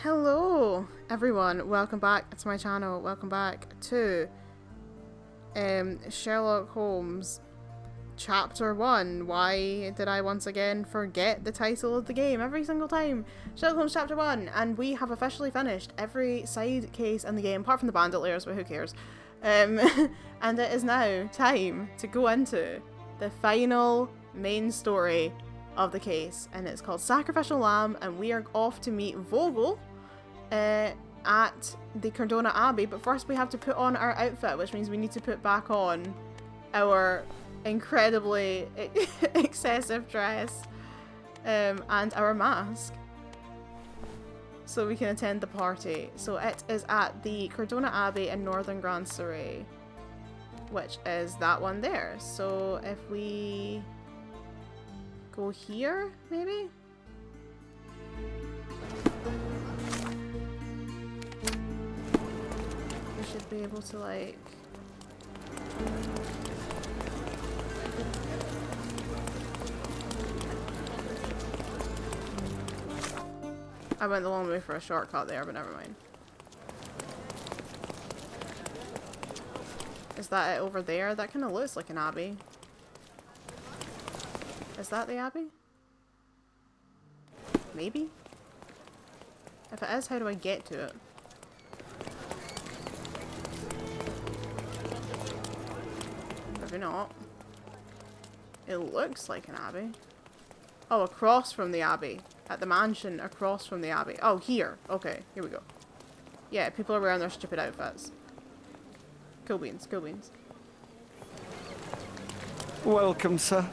Hello everyone, welcome back to my channel, welcome back to Sherlock Holmes Chapter 1. Why did I once again forget the title of the game every single time? Sherlock Holmes Chapter 1, and we have officially finished every side case in the game, apart from the bandit layers, but who cares. And it is now time to go into the final main story of the case, and it's called Sacrificial Lamb, and we are off to meet Vogel at the Cardona Abbey, but first we have to put on our outfit, which means we need to put back on our incredibly excessive dress and our mask so we can attend the party. So it is at the Cardona Abbey in Northern Grand Surrey, which is that one there. So if we go here, maybe? We should be able to, like... I went the long way for a shortcut there, but never mind. Is that it over there? That kind of looks like an abbey. Is that the abbey? Maybe? If it is, how do I get to it? Maybe not. It looks like an abbey. Oh, across from the abbey. At the mansion across from the abbey. Oh, here. Okay, here we go. Yeah, people are wearing their stupid outfits. Cool beans, cool beans. Welcome, sir.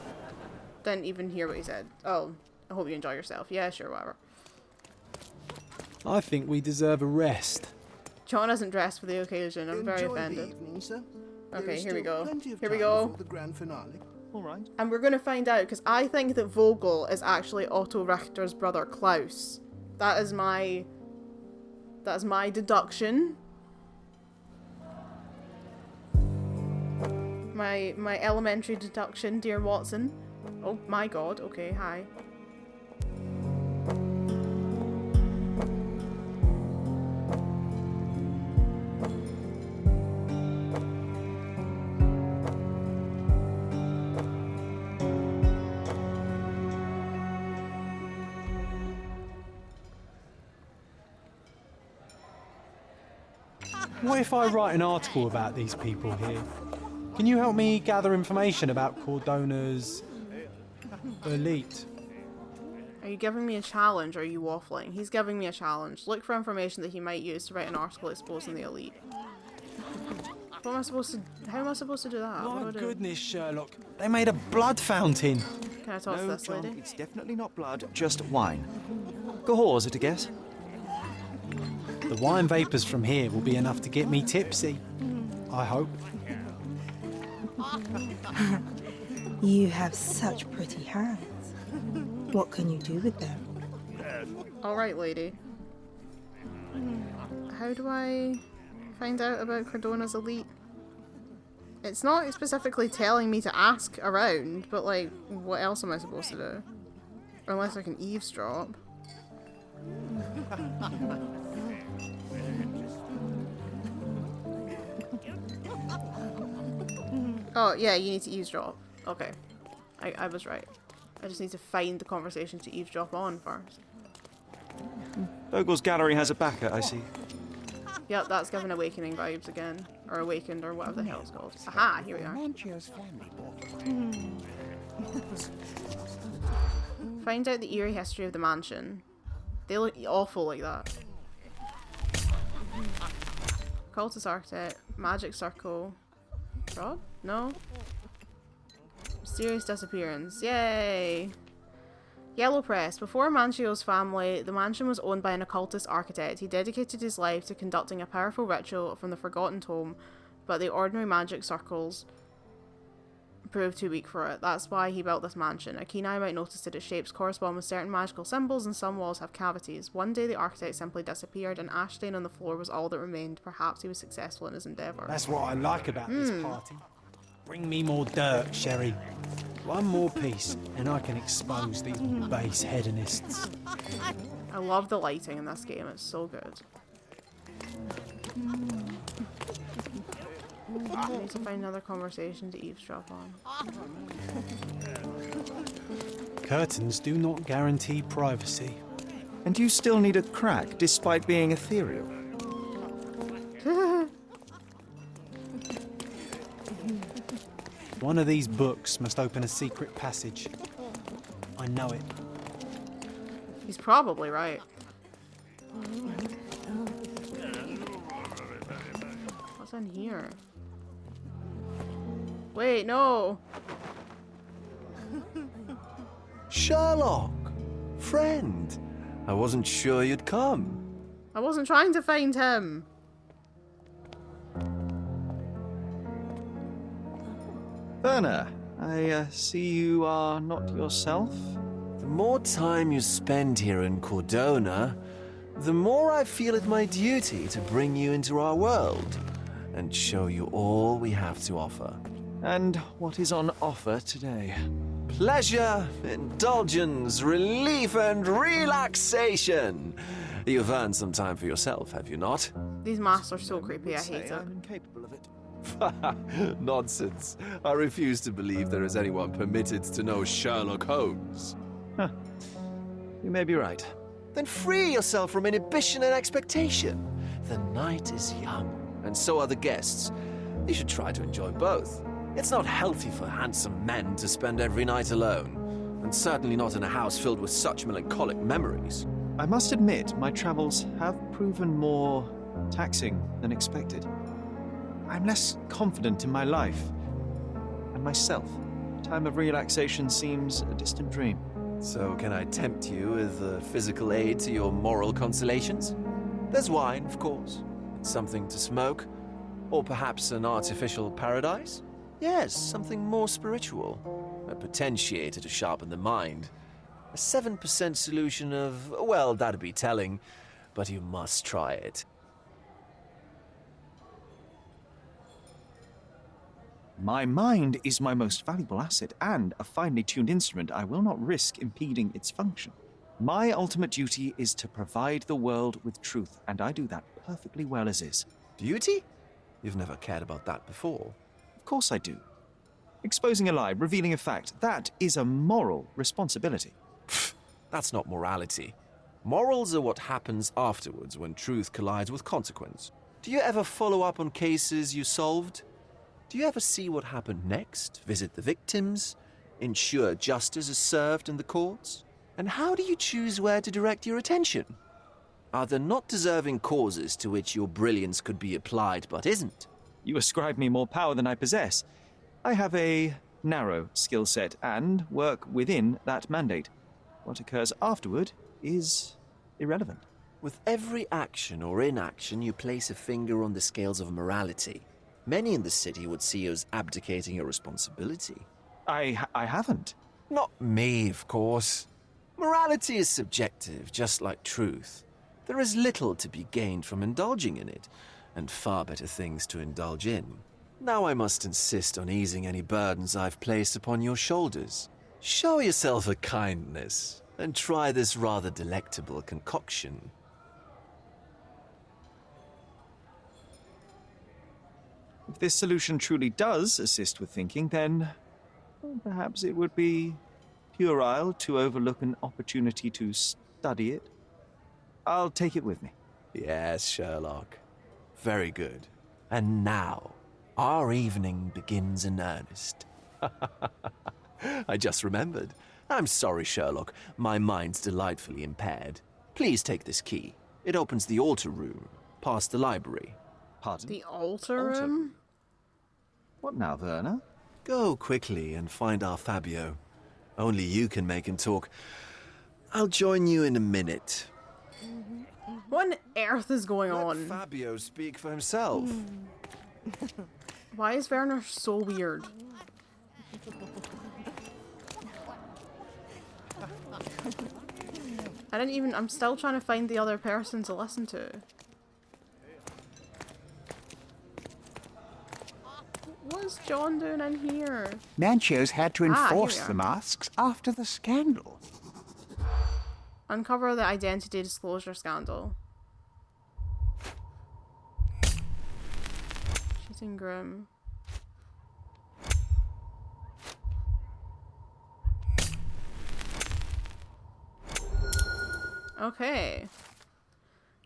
Didn't even hear what he said. Oh, I hope you enjoy yourself. Yeah, sure, whatever. I think we deserve a rest. John isn't dressed for the occasion. I'm very offended. The evening, sir. Okay, here we go. Here we go. The grand finale. All right. And we're going to find out, because I think that Vogel is actually Otto Richter's brother Klaus. That is my deduction. My elementary deduction, dear Watson. Oh my god, okay, hi. What if I write an article about these people here? Can you help me gather information about Cordona's elite? Are you giving me a challenge or are you waffling? He's giving me a challenge. Look for information that he might use to write an article exposing the elite. What am I supposed to... How am I supposed to do that? My what do I do? goodness, Sherlock. They made a blood fountain. Can I toss No, this John, lady? it's definitely not blood, just wine. Gahor, is it a guess? The wine vapours from here will be enough to get me tipsy. I hope. You have such pretty hands. What can you do with them? Alright, lady. How do I find out about Cardona's elite? It's not specifically telling me to ask around, but like, what else am I supposed to do? Unless I can eavesdrop. Oh, yeah, you need to eavesdrop. Okay. I was right. I just need to find the conversation to eavesdrop on first. Vogel's gallery has a backer, I see. Yep, that's giving Awakening vibes again. Or Awakened, or whatever the hell it's called. Aha, here we are. Find out the eerie history of the mansion. They look awful like that. Cultist Architect, Magic Circle. Rob? No? Mysterious disappearance. Yay! Yellow Press. Before Manchio's family, the mansion was owned by an occultist architect. He dedicated his life to conducting a powerful ritual from the Forgotten Tome, but the ordinary magic circles proved too weak for it. That's why he built this mansion. A keen eye might notice that its shapes correspond with certain magical symbols and some walls have cavities. One day the architect simply disappeared, an ash stain on the floor was all that remained. Perhaps he was successful in his endeavour. That's what I like about this party. Bring me more dirt, Sherry. One more piece, and I can expose these base hedonists. I love the lighting in this game, it's so good. I need to find another conversation to eavesdrop on. Curtains do not guarantee privacy. And you still need a crack despite being ethereal. One of these books must open a secret passage. I know it. He's probably right. What's in here? Wait, no! Sherlock! Friend! I wasn't sure you'd come. I wasn't trying to find him! Werner, I see you are not yourself. The more time you spend here in Cordona, the more I feel it my duty to bring you into our world and show you all we have to offer. And what is on offer today? Pleasure, indulgence, relief, and relaxation. You've earned some time for yourself, have you not? These masks are so creepy, I hate it. I'm incapable of it. Nonsense. I refuse to believe there is anyone permitted to know Sherlock Holmes. You may be right. Then free yourself from inhibition and expectation. The night is young, and so are the guests. You should try to enjoy both. It's not healthy for handsome men to spend every night alone, and certainly not in a house filled with such melancholic memories. I must admit, my travels have proven more taxing than expected. I'm less confident in my life and myself. Time of relaxation seems a distant dream. So can I tempt you with a physical aid to your moral consolations? There's wine, of course, and something to smoke, or perhaps an artificial paradise? Yes, something more spiritual, a potentiator to sharpen the mind. A 7% solution of, well, that'd be telling, but you must try it. My mind is my most valuable asset, and a finely tuned instrument I will not risk impeding its function. My ultimate duty is to provide the world with truth, and I do that perfectly well as is. Duty? You've never cared about that before. Of course I do. Exposing a lie, revealing a fact, that is a moral responsibility. That's not morality. Morals are what happens afterwards when truth collides with consequence. Do you ever follow up on cases you solved? Do you ever see what happened next, visit the victims, ensure justice is served in the courts? And how do you choose where to direct your attention? Are there not deserving causes to which your brilliance could be applied but isn't? You ascribe me more power than I possess. I have a narrow skill set and work within that mandate. What occurs afterward is irrelevant. With every action or inaction, you place a finger on the scales of morality. Many in the city would see you as abdicating your responsibility. I haven't. Not me, of course. Morality is subjective, just like truth. There is little to be gained from indulging in it, and far better things to indulge in. Now I must insist on easing any burdens I've placed upon your shoulders. Show yourself a kindness, and try this rather delectable concoction. If this solution truly does assist with thinking, then well, perhaps it would be puerile to overlook an opportunity to study it. I'll take it with me. Yes, Sherlock. Very good. And now, our evening begins in earnest. I just remembered. I'm sorry, Sherlock. My mind's delightfully impaired. Please take this key. It opens the altar room, past the library. Pardon? The altar room? What now, Werner? Go quickly and find our Fabio. Only you can make him talk. I'll join you in a minute. What on earth is going Let on? Fabio speak for himself. Why is Werner so weird? I'm still trying to find the other person to listen to. What is John doing in here? Manchos had to Here enforce we are. the masks after the scandal. Uncover the identity disclosure scandal. Cheating Grim. Okay.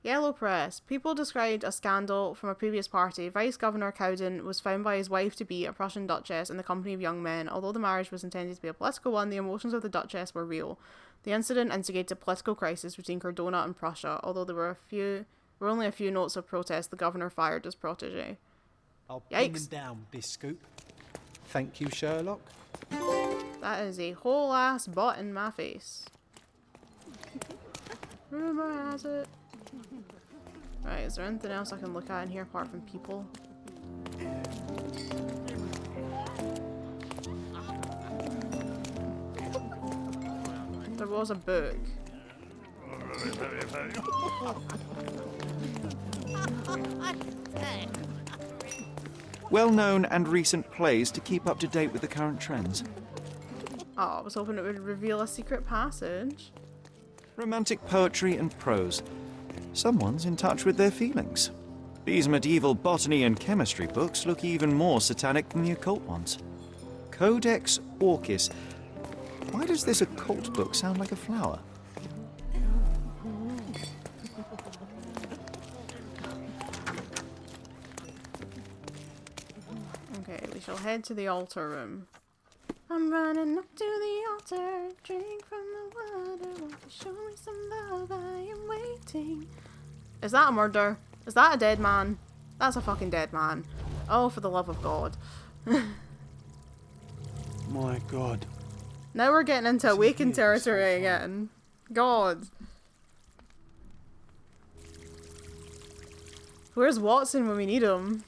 Yellow Press. People described a scandal from a previous party. Vice Governor Cowden was found by his wife to be a Prussian Duchess in the company of young men. Although the marriage was intended to be a political one, the emotions of the Duchess were real. The incident instigated a political crisis between Cardona and Prussia. Although there were only a few notes of protest, the governor fired his protege. I'll pin them Yikes. down, Biscoop. Thank you, Sherlock. That is a whole ass butt in my face. Rumor has it. Right, is there anything else I can look at in here apart from people? There was a book. Well-known and recent plays to keep up to date with the current trends. Oh, I was hoping it would reveal a secret passage. Romantic poetry and prose. Someone's in touch with their feelings. These medieval botany and chemistry books look even more satanic than the occult ones. Codex Orchis. Why does this occult book sound like a flower? Okay, we shall head to the altar room. I'm running up to the altar, drink from the water, won't you show me some love, I am waiting. Is that a murder? Is that a dead man? That's a fucking dead man. Oh, for the love of God. My God. Now we're getting into awakened territory again. God. Where's Watson when we need him?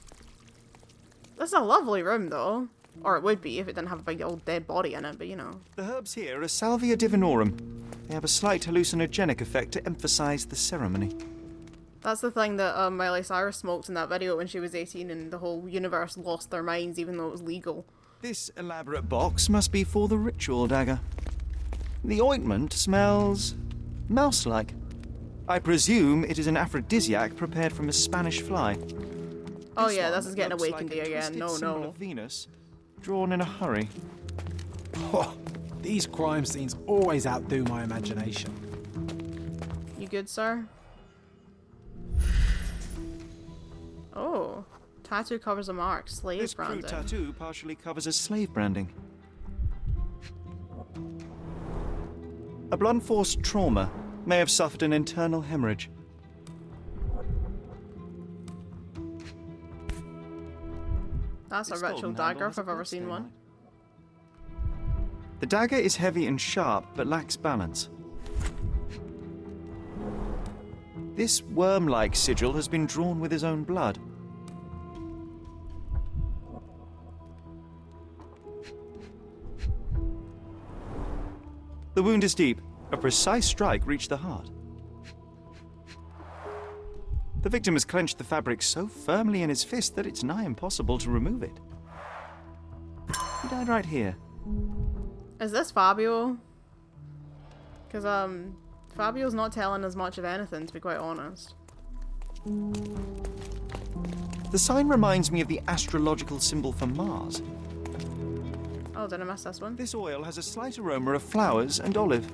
This is a lovely room though. Or it would be if it didn't have a big old dead body in it, but you know. The herbs here are Salvia divinorum. They have a slight hallucinogenic effect to emphasize the ceremony. That's the thing that Miley Cyrus smoked in that video when she was 18 and the whole universe lost their minds even though it was legal. This elaborate box must be for the ritual dagger. The ointment smells mouse-like. I presume it is an aphrodisiac prepared from a Spanish fly. Oh This yeah, one this is getting looks awakened like a again. twisted No, symbol no. of Venus, drawn in a hurry. Oh, these crime scenes always outdo my imagination. You good, sir? Oh. Tattoo covers a mark. Slave This crude branding. tattoo partially covers as slave branding. A blunt force trauma may have suffered an internal hemorrhage. That's a This ritual golden handle dagger has if a I've ever birthday seen one. light. The dagger is heavy and sharp, but lacks balance. This worm-like sigil has been drawn with his own blood. The wound is deep. A precise strike reached the heart. The victim has clenched the fabric so firmly in his fist that it's nigh impossible to remove it. He died right here. Is this Fabio? Because, Fabio's not telling us much of anything, to be quite honest. The sign reminds me of the astrological symbol for Mars. Oh, did I miss this one? This oil has a slight aroma of flowers and olive.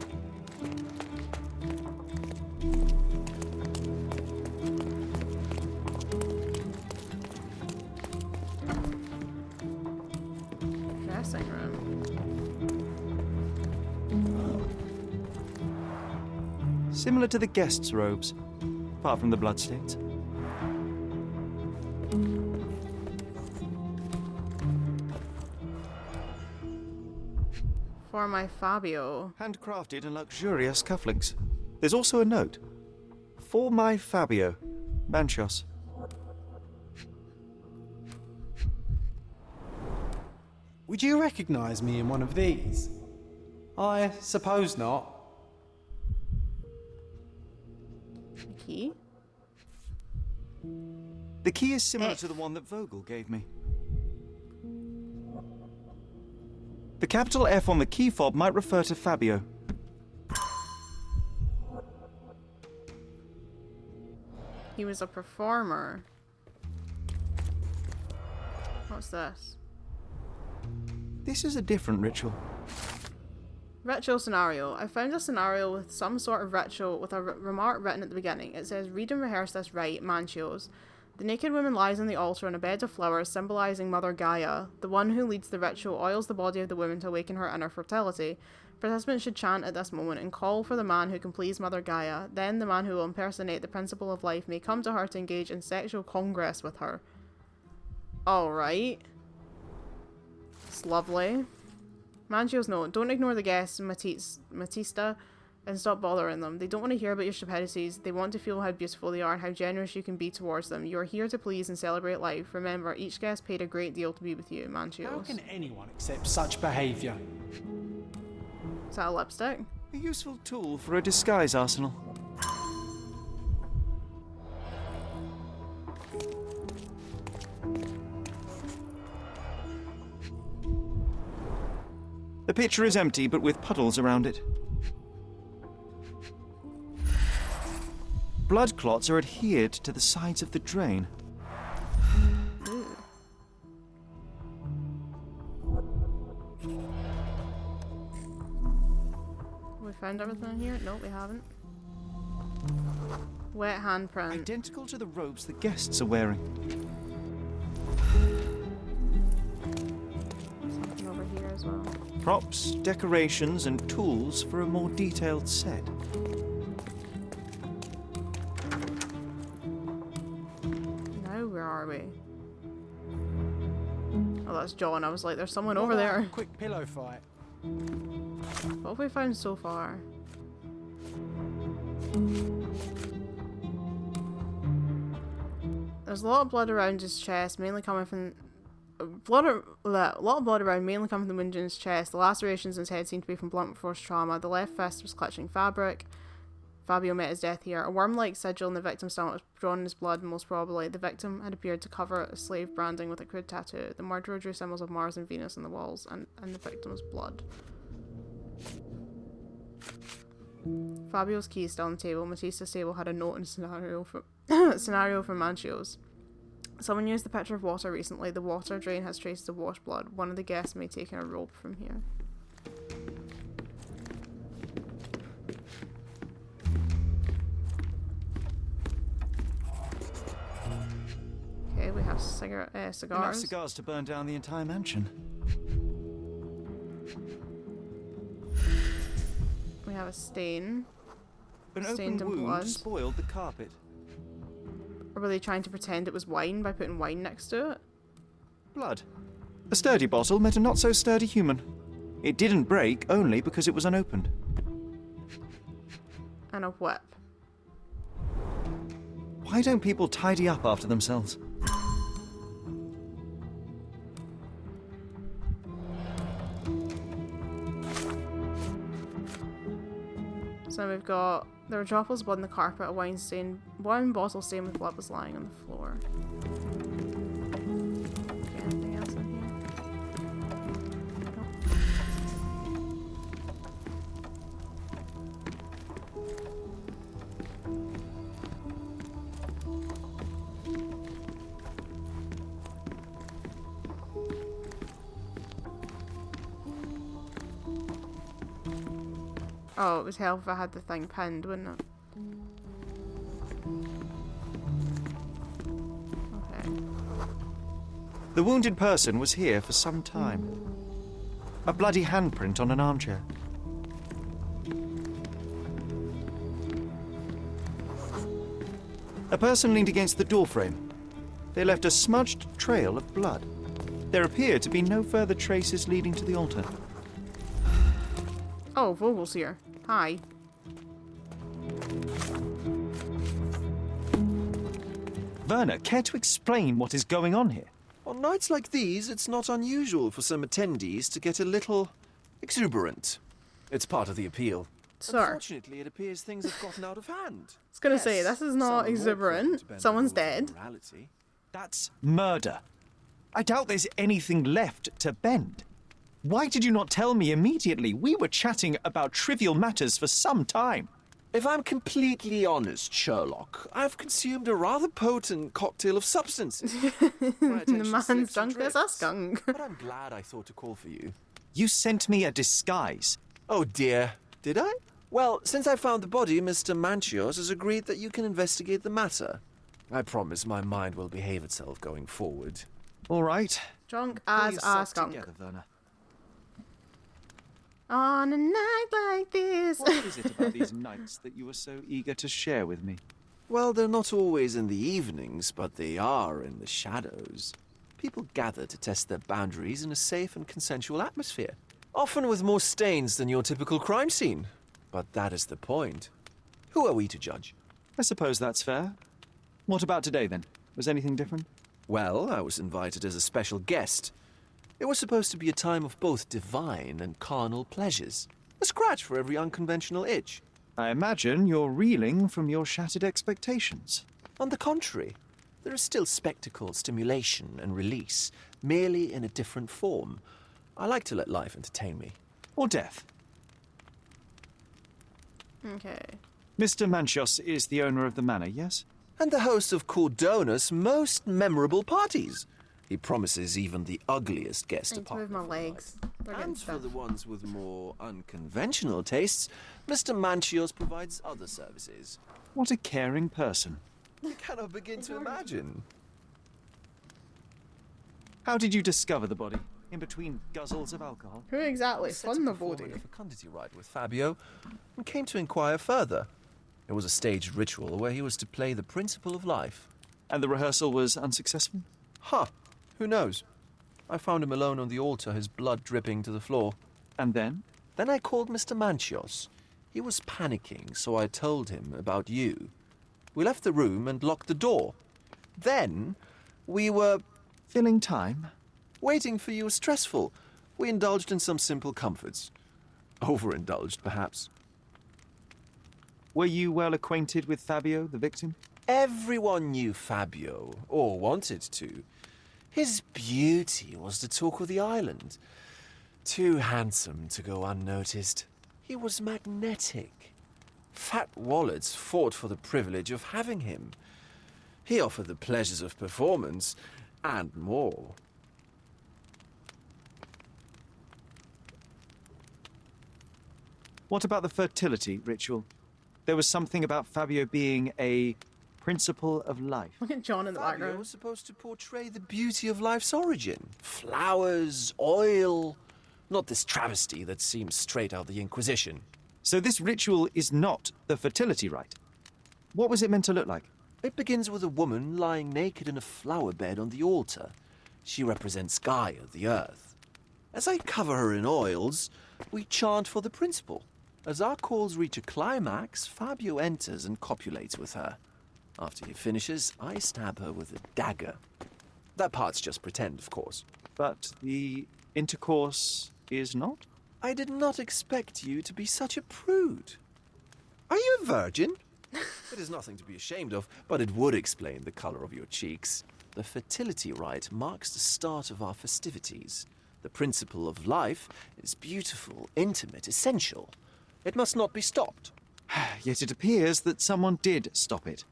Dressing room. Similar to the guests' robes, apart from the bloodstains. For my Fabio. Handcrafted and luxurious cufflinks. There's also a note. For my Fabio, Banchos. Would you recognise me in one of these? I suppose not. Key? The key is similar to the one that Vogel gave me. The capital F on the key fob might refer to Fabio. He was a performer. What's this? This is a different ritual. Ritual scenario. I found a scenario with some sort of ritual with a remark written at the beginning. It says, read and rehearse this rite, Manchios. The naked woman lies on the altar on a bed of flowers, symbolizing Mother Gaia. The one who leads the ritual oils the body of the woman to awaken her inner fertility. Participants should chant at this moment and call for the man who can please Mother Gaia. Then the man who will impersonate the principle of life may come to her to engage in sexual congress with her. Alright. It's lovely. Manchio's note. Don't ignore the guests, Matista, and stop bothering them. They don't want to hear about your stupidities. They want to feel how beautiful they are and how generous you can be towards them. You are here to please and celebrate life. Remember, each guest paid a great deal to be with you, Manchios. How can anyone accept such behaviour? Is that a lipstick? A useful tool for a disguise arsenal. The pitcher is empty, but with puddles around it. Blood clots are adhered to the sides of the drain. Ooh. We found everything in here? No, we haven't. Wet handprint. Identical to the robes the guests are wearing. Something over here as well. Props, decorations, and tools for a more detailed set. Now where are we? Oh, that's John. I was like, there's someone over there. Quick pillow fight. What have we found so far? There's a lot of blood around his chest, mainly coming from a lot of blood around, mainly coming from the wound in his chest. The lacerations in his head seem to be from blunt force trauma. The left fist was clutching fabric. Fabio met his death here. A worm-like sigil in the victim's stomach was drawn in his blood, most probably. The victim had appeared to cover a slave branding with a crude tattoo. The murderer drew symbols of Mars and Venus on the walls, and the victim's blood. Fabio's key is still on the table. Matista's table had a note and scenario for Manchios. Someone used the pitcher of water recently. The water drain has traces of washed blood. One of the guests may take in a rope from here. Okay, we have cigars. Enough cigars to burn down the entire mansion. We have a stain. An Stained open in wound blood. spoiled the carpet. Or were they trying to pretend it was wine by putting wine next to it? Blood. A sturdy bottle met a not-so-sturdy human. It didn't break only because it was unopened. And a whip. Why don't people tidy up after themselves? So we've got, there were droplets of blood on the carpet, a wine bottle stained with blood was lying on the floor. Okay, anything else in here? Nope. Oh, it would help if I had the thing pinned, wouldn't it? Okay. The wounded person was here for some time. A bloody handprint on an armchair. A person leaned against the doorframe. They left a smudged trail of blood. There appear to be no further traces leading to the altar. Oh, Vogel's here. Hi. Werner, care to explain what is going on here? On nights like these, it's not unusual for some attendees to get a little exuberant. It's part of the appeal. Sir. Unfortunately, it appears things have gotten out of hand. I was gonna say, this is not some exuberant. more depend on Someone's rules of dead. morality. That's murder. I doubt there's anything left to bend. Why did you not tell me immediately? We were chatting about trivial matters for some time. If I'm completely honest, Sherlock, I've consumed a rather potent cocktail of substances. My The attention man's slips and drunk as a drifts. skunk. But I'm glad I thought to call for you. You sent me a disguise. Oh dear, did I? Well, since I found the body, Mr. Manchios has agreed that you can investigate the matter. I promise my mind will behave itself going forward. All right. Drunk Pull as a yourself skunk. together, Werner. On a night like this. What is it about these nights that you were so eager to share with me? Well, they're not always in the evenings, but they are in the shadows. People gather to test their boundaries in a safe and consensual atmosphere. Often with more stains than your typical crime scene. But that is the point. Who are we to judge? I suppose that's fair. What about today, then? Was anything different? Well, I was invited as a special guest. It was supposed to be a time of both divine and carnal pleasures. A scratch for every unconventional itch. I imagine you're reeling from your shattered expectations. On the contrary, there is still spectacle, stimulation, and release, merely in a different form. I like to let life entertain me. Or death. Okay. Mr. Manchios is the owner of the manor, yes? And the host of Cordona's most memorable parties. He promises even the ugliest guest I a need to move partner my for life. legs. They're getting And for stiff. the ones with more unconventional tastes, Mr. Manchios provides other services. What a caring person. I cannot begin to imagine. How did you discover the body? In between guzzles of alcohol? Who exactly Set to spun the perform body? a fecundity rite with Fabio and came to inquire further. It was a staged ritual where he was to play the principle of life. And the rehearsal was unsuccessful? Huh, who knows? I found him alone on the altar, his blood dripping to the floor. And then? Then I called Mr. Manchios. He was panicking, so I told him about you. We left the room and locked the door. Then we were Filling time? waiting for you was stressful. We indulged in some simple comforts. Overindulged, perhaps. Were you well acquainted with Fabio, the victim? Everyone knew Fabio, or wanted to. His beauty was the talk of the island. Too handsome to go unnoticed. He was magnetic. Fat wallets fought for the privilege of having him. He offered the pleasures of performance, and more. What about the fertility ritual? There was something about Fabio being a principle of life. Look at John in the Fabio background. was supposed to portray the beauty of life's origin. Flowers, oil. Not this travesty that seems straight out of the Inquisition. So this ritual is not the fertility rite. What was it meant to look like? It begins with a woman lying naked in a flower bed on the altar. She represents Gaia, the earth. As I cover her in oils, we chant for the principle. As our calls reach a climax, Fabio enters and copulates with her. After he finishes, I stab her with a dagger. That part's just pretend, of course. But the intercourse is not? I did not expect you to be such a prude. Are you a virgin? It is nothing to be ashamed of, but it would explain the color of your cheeks. The fertility rite marks the start of our festivities. The principle of life is beautiful, intimate, essential. It must not be stopped. Yet it appears that someone did stop it.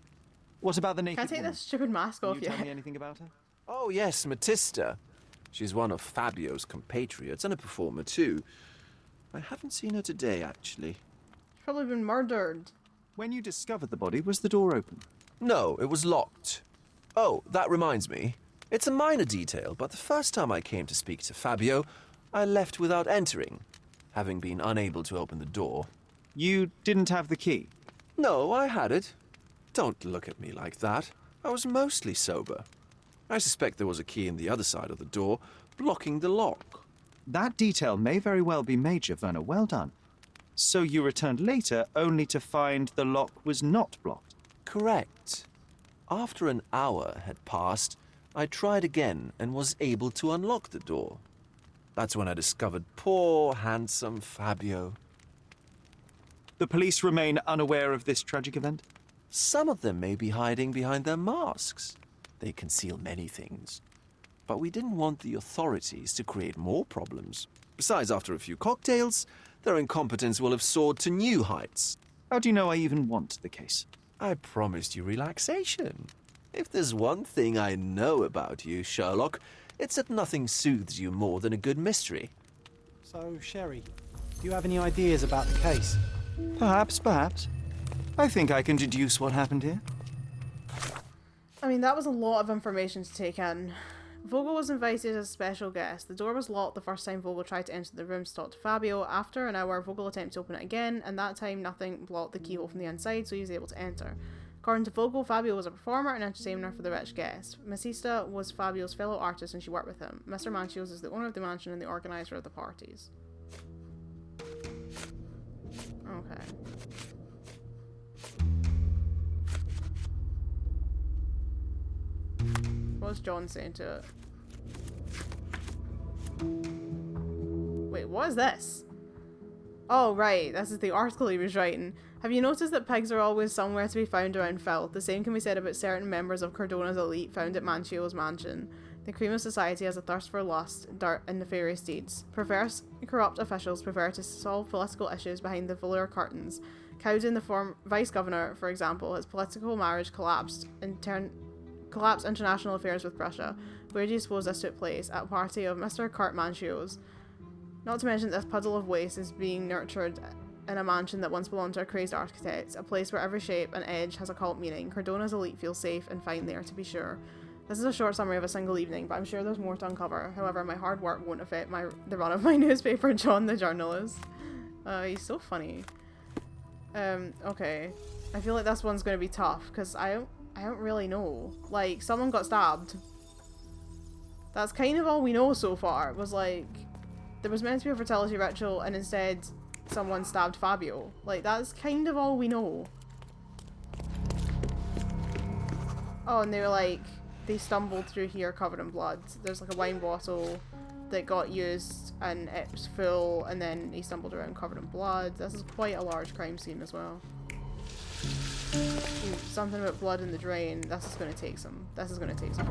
What about the naked Can I take woman? this stupid mask Can off you yet? tell me anything about her? Oh yes, Matista. She's one of Fabio's compatriots and a performer too. I haven't seen her today, actually. She's probably been murdered. When you discovered the body, was the door open? No, it was locked. Oh, that reminds me. It's a minor detail, but the first time I came to speak to Fabio, I left without entering, having been unable to open the door. You didn't have the key. No, I had it. Don't look at me like that. I was mostly sober. I suspect there was a key in the other side of the door, blocking the lock. That detail may very well be major, Werner. Well done. So you returned later only to find the lock was not blocked. Correct. After an hour had passed, I tried again and was able to unlock the door. That's when I discovered poor, handsome Fabio. The police remain unaware of this tragic event? Some of them may be hiding behind their masks. They conceal many things. But we didn't want the authorities to create more problems. Besides, after a few cocktails, their incompetence will have soared to new heights. How do you know I even want the case? I promised you relaxation. If there's one thing I know about you, Sherlock, it's that nothing soothes you more than a good mystery. So, Sherry, do you have any ideas about the case? Perhaps. I think I can deduce what happened here. I mean, that was a lot of information to take in. Vogel was invited as a special guest. The door was locked the first time Vogel tried to enter the room to talk to Fabio. After an hour, Vogel attempted to open it again, and that time nothing blocked the keyhole from the inside, so he was able to enter. According to Vogel, Fabio was a performer and entertainer for the rich guest. Missista was Fabio's fellow artist and she worked with him. Mr. Manchios is the owner of the mansion and the organizer of the parties. Okay. What's John saying to it? Wait, what is this? Oh, right. This is the article he was writing. Have you noticed that pigs are always somewhere to be found around filth? The same can be said about certain members of Cordona's elite found at Manchio's mansion. The cream of society has a thirst for lust, dirt, and nefarious deeds. Perverse, corrupt officials prefer to solve political issues behind the velour curtains. Cowden, the vice-governor, for example, his political marriage collapsed international affairs with Prussia. Where do you suppose this took place? At a party of Mr. Kurt Manchio's. Not to mention that this puddle of waste is being nurtured in a mansion that once belonged to a crazed architect, a place where every shape and edge has a cult meaning. Cordona's elite feels safe and fine there, to be sure. This is a short summary of a single evening, but I'm sure there's more to uncover. However, my hard work won't affect the run of my newspaper, John the journalist. He's so funny. Okay. I feel like this one's going to be tough, because I don't really know. Like, someone got stabbed. That's kind of all we know so far. It was like, there was meant to be a fertility ritual, and instead someone stabbed Fabio. Like, that's kind of all we know. Oh, and they were like, they stumbled through here covered in blood. There's like a wine bottle that got used and it was full, and then he stumbled around covered in blood. This is quite a large crime scene as well. Ooh, something about blood in the drain. This is gonna take some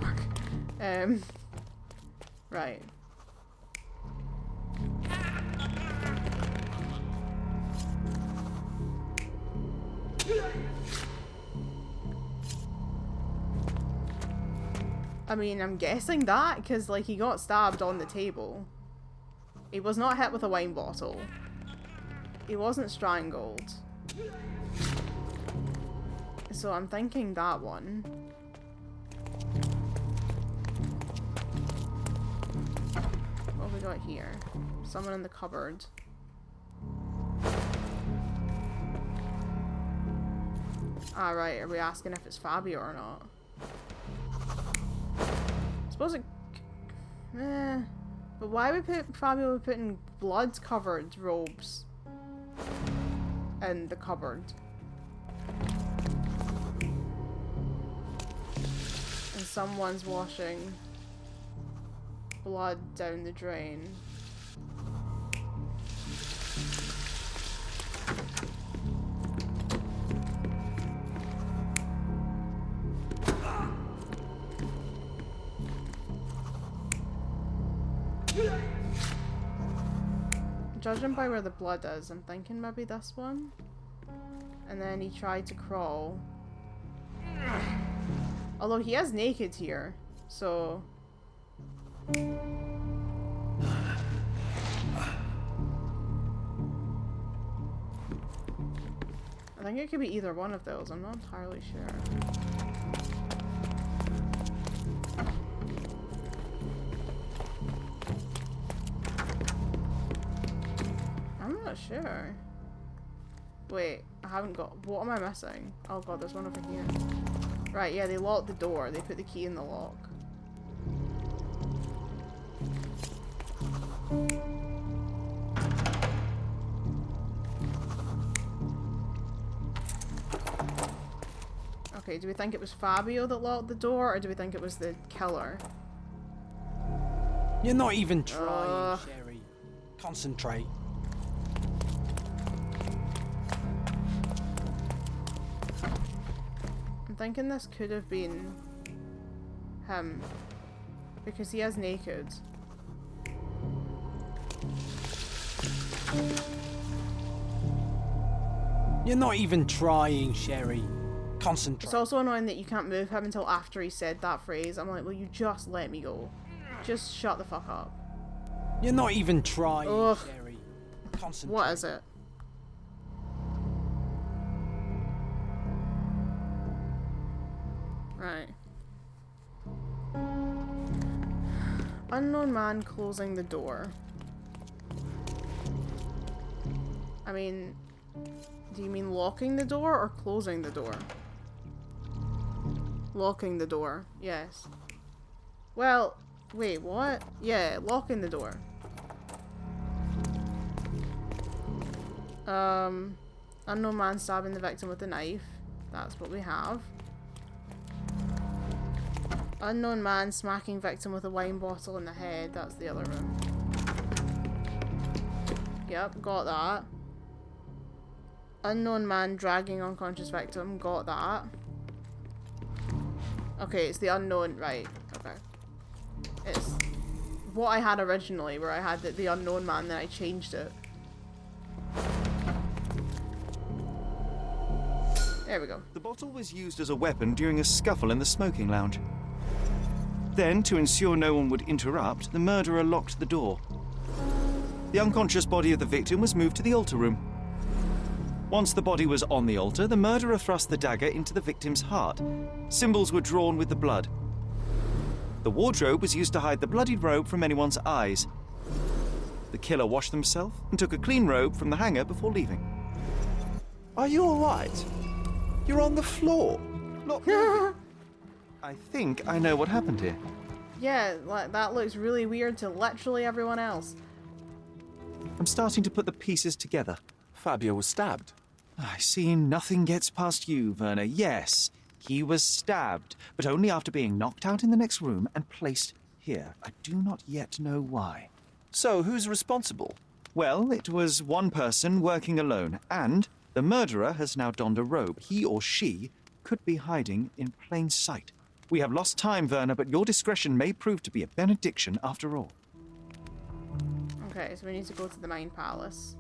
work. Right. I mean, I'm guessing that, because, like, he got stabbed on the table. He was not hit with a wine bottle. He wasn't strangled. So I'm thinking that one. What have we got here? Someone in the cupboard. Alright, are we asking if it's Fabio or not? I suppose it... But why would Fabio be putting blood-covered robes in the cupboard? And someone's washing blood down the drain. Judging by where the blood is, I'm thinking maybe this one. And then he tried to crawl. Although he is naked here, so... I think it could be either one of those, I'm not entirely sure. I'm not sure. Wait, I haven't got... What am I missing? Oh god, there's one over here. Right, yeah, they locked the door. They put the key in the lock. Okay, do we think it was Fabio that locked the door, or do we think it was the killer? You're not even trying, Sherry. Concentrate. I'm thinking this could have been him. Because he is naked. You're not even trying, Sherry. Concentrate. It's also annoying that you can't move him until after he said that phrase. I'm like, will you just let me go? Just shut the fuck up. You're not even trying, Ugh. Sherry. Concentrate. What is it? Right. Unknown man closing the door. I mean, do you mean locking the door or closing the door? Locking the door, yes. Well, wait, what? Yeah, locking the door. Unknown man stabbing the victim with a knife. That's what we have. Unknown man smacking victim with a wine bottle in the head. That's the other room. Yep, got that. Unknown man dragging unconscious victim. Got that. Okay, it's the unknown. Right, okay. It's what I had originally, where I had the unknown man, then I changed it. There we go. The bottle was used as a weapon during a scuffle in the smoking lounge. Then, to ensure no one would interrupt, the murderer locked the door. The unconscious body of the victim was moved to the altar room. Once the body was on the altar, the murderer thrust the dagger into the victim's heart. Symbols were drawn with the blood. The wardrobe was used to hide the bloodied robe from anyone's eyes. The killer washed himself and took a clean robe from the hanger before leaving. Are you alright? You're on the floor. Not moving. I think I know what happened here. Yeah, like, that looks really weird to literally everyone else. I'm starting to put the pieces together. Fabio was stabbed. I see nothing gets past you, Werner. Yes, he was stabbed, but only after being knocked out in the next room and placed here. I do not yet know why. So, who's responsible? Well, it was one person working alone, and the murderer has now donned a robe. He or she could be hiding in plain sight. We have lost time, Werner, but your discretion may prove to be a benediction after all. Okay, so we need to go to the Mine Palace.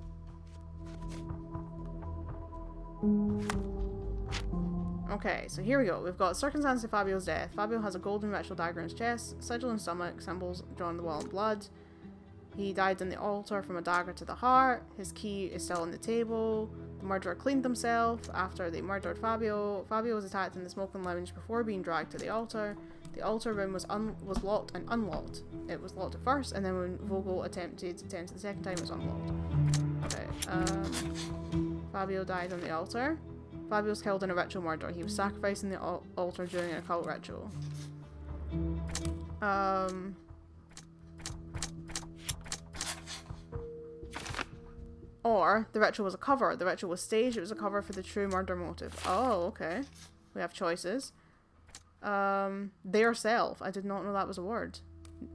Okay, so here we go. We've got circumstance of Fabio's death. Fabio has a golden ritual dagger in his chest, sigil in stomach, symbols drawn on the wall in blood. He died on the altar from a dagger to the heart. His key is still on the table. The murderer cleaned himself after they murdered Fabio. Fabio was attacked in the smoking lounge before being dragged to the altar. The altar room was locked and unlocked. It was locked at first, and then when Vogel attempted to enter the second time, it was unlocked. Okay, Fabio died on the altar. Fabio was killed in a ritual murder. He was sacrificed in the altar during an occult ritual. Or the ritual was a cover. The ritual was staged. It was a cover for the true murder motive. Oh, okay. We have choices. Their self. I did not know that was a word.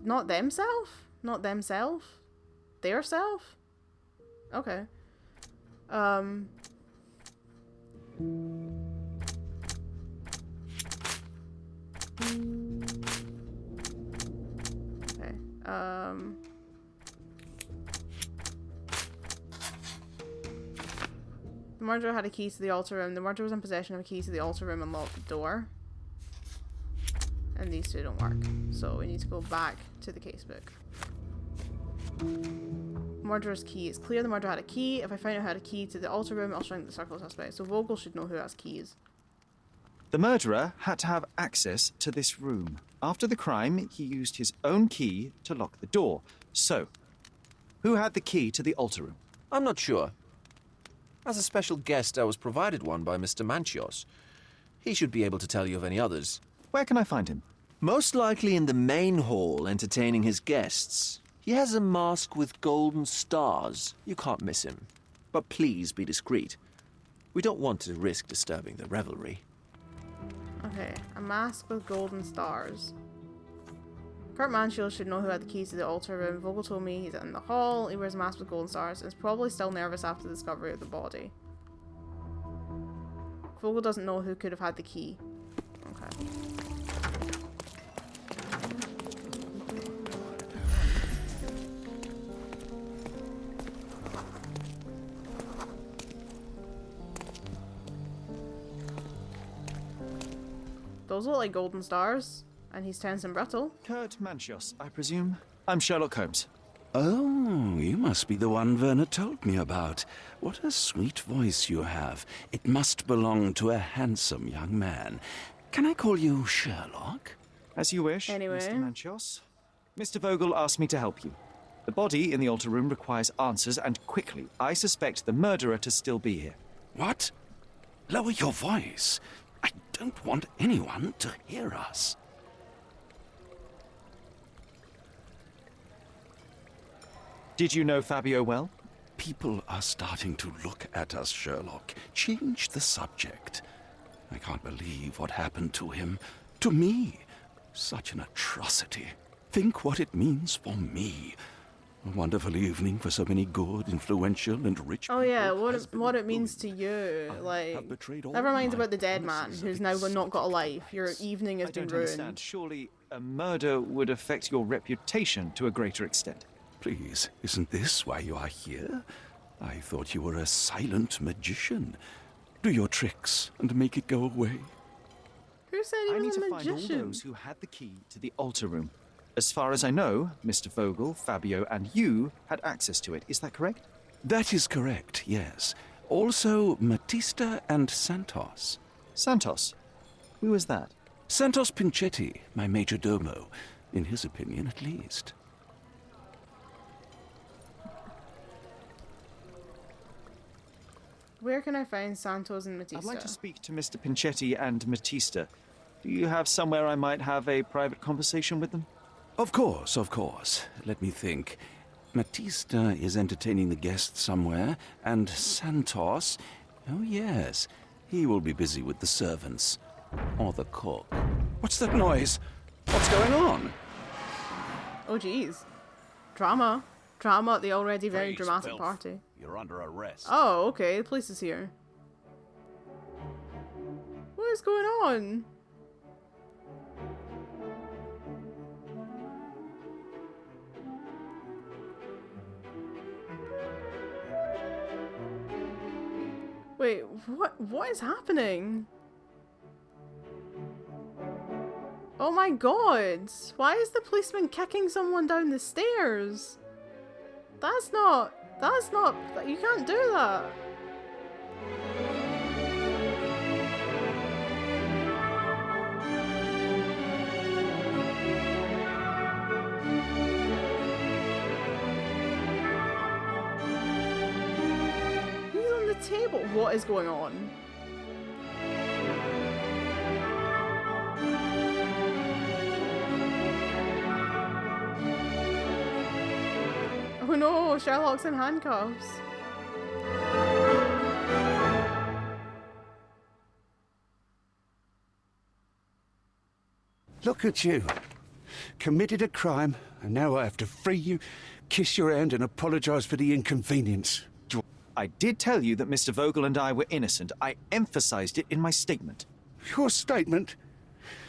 Not themself? Not themself? Their self? Okay. Okay. The murderer had a key to the altar room. The murderer was in possession of a key to the altar room and locked the door. And these two don't work. So we need to go back to the casebook. Murderer's key. It's clear the murderer had a key. If I find out who had a key to the altar room, I'll shrink the circle of suspects. So Vogel should know who has keys. The murderer had to have access to this room. After the crime, he used his own key to lock the door. So, who had the key to the altar room? I'm not sure. As a special guest, I was provided one by Mr. Manchios. He should be able to tell you of any others. Where can I find him? Most likely in the main hall, entertaining his guests. He has a mask with golden stars. You can't miss him. But please be discreet. We don't want to risk disturbing the revelry. Okay, a mask with golden stars. Kurt Mansfield should know who had the keys to the altar room. Vogel told me he's in the hall. He wears a mask with golden stars and is probably still nervous after the discovery of the body. Vogel doesn't know who could have had the key. Okay. Those look like golden stars. And he's tense and brittle. Kurt Manchios, I presume. I'm Sherlock Holmes. Oh, you must be the one Werner told me about. What a sweet voice you have. It must belong to a handsome young man. Can I call you Sherlock? As you wish, Anyway. Mr. Manchios. Mr. Vogel asked me to help you. The body in the altar room requires answers, and quickly. I suspect the murderer to still be here. What? Lower your voice. I don't want anyone to hear us. Did you know Fabio well? People are starting to look at us, Sherlock. Change the subject. I can't believe what happened to him. To me. Such an atrocity. Think what it means for me. A wonderful evening for so many good, influential, and rich Oh people yeah, has been what it means to ruined. you, I like, have betrayed all never mind my about the dead man promises who's of now not got a life. extravagance. Your evening has I been don't ruined. understand. Surely a murder would affect your reputation to a greater extent. Please, isn't this why you are here? I thought you were a silent magician. Do your tricks and make it go away. Who said he I need was a to find all magician? those who had the key to the altar room. As far as I know, Mr. Vogel, Fabio, and you had access to it. Is that correct? That is correct, yes. Also, Matista and Santos. Santos. Who is that? Santos Pinchetti, my major domo. In his opinion, at least. Where can I find Santos and Matista? I'd like to speak to Mr. Pinchetti and Matista. Do you have somewhere I might have a private conversation with them? Of course, of course. Let me think. Matista is entertaining the guests somewhere, and Santos... Oh, yes. He will be busy with the servants. Or the cook. What's that noise? What's going on? Oh jeez. Drama. Drama at the already very Freeze, dramatic filth. party. You're under arrest. Oh, okay, the police is here. What is going on? Wait, what is happening? Oh my god! Why is the policeman kicking someone down the stairs? That's not, you can't do that. He's on the table. What is going on? Oh no, Sherlock's in handcuffs. Look at you. Committed a crime, and now I have to free you, kiss your hand, and apologize for the inconvenience. I did tell you that Mr. Vogel and I were innocent. I emphasized it in my statement. Your statement?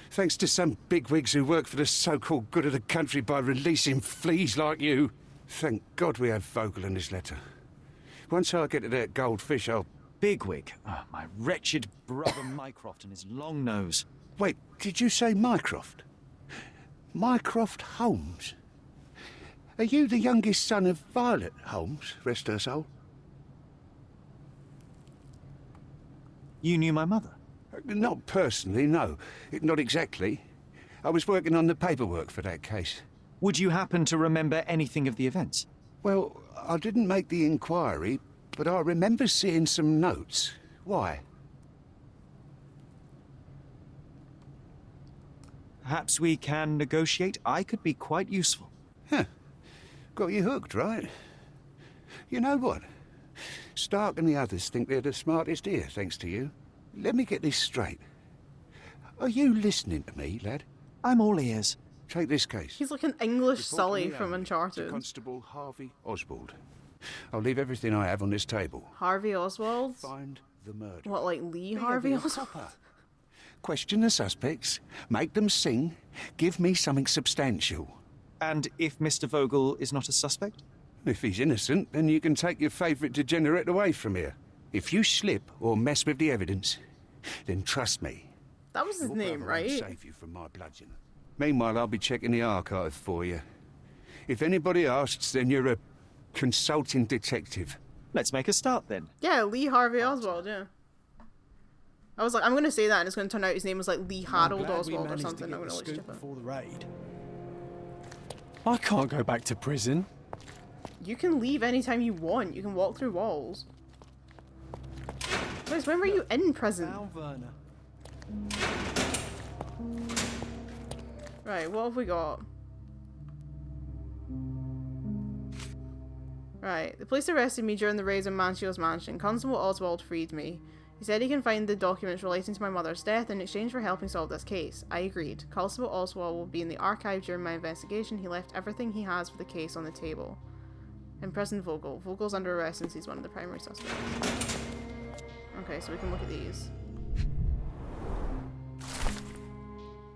Thanks to some bigwigs who work for the so-called good of the country by releasing fleas like you. Thank God we have Vogel in this letter. Once I get to that goldfish, I'll... Bigwig. Oh, my wretched brother Mycroft and his long nose. Wait, did you say Mycroft? Mycroft Holmes? Are you the youngest son of Violet Holmes, rest her soul? You knew my mother? Not personally, no. Not exactly. I was working on the paperwork for that case. Would you happen to remember anything of the events? Well, I didn't make the inquiry, but I remember seeing some notes. Why? Perhaps we can negotiate. I could be quite useful. Huh. Got you hooked, right? You know what? Stark and the others think they're the smartest here, thanks to you. Let me get this straight. Are you listening to me, lad? I'm all ears. Take this case. He's like an English Report Sully me from only to Uncharted. Constable Harvey Oswald. I'll leave everything I have on this table. Harvey Oswald? Find the murderer. What, like Lee Be a Harvey real Oswald? copper. Question the suspects, make them sing, give me something substantial. And if Mr. Vogel is not a suspect? If he's innocent, then you can take your favourite degenerate away from here. If you slip or mess with the evidence, then trust me, That was his Your name, brother won't right? save you from my bludgeon. Meanwhile, I'll be checking the archive for you. If anybody asks, then you're a consulting detective. Let's make a start then. Yeah, Lee Harvey Oswald, yeah. I was like, I'm gonna say that and it's gonna turn out his name was like Lee Harold I'm glad we Oswald or managed to something. get I'm the gonna look scoop stupid. before the raid. I can't go back to prison. You can leave anytime you want. You can walk through walls. Wait, when were you in prison? Down, Werner. Right, what have we got? Right, the police arrested me during the raids on Manchio's mansion. Constable Oswald freed me. He said he can find the documents relating to my mother's death in exchange for helping solve this case. I agreed. Constable Oswald will be in the archive during my investigation. He left everything he has for the case on the table. Imprisoned Vogel. Vogel's under arrest since he's one of the primary suspects. Okay, so we can look at these.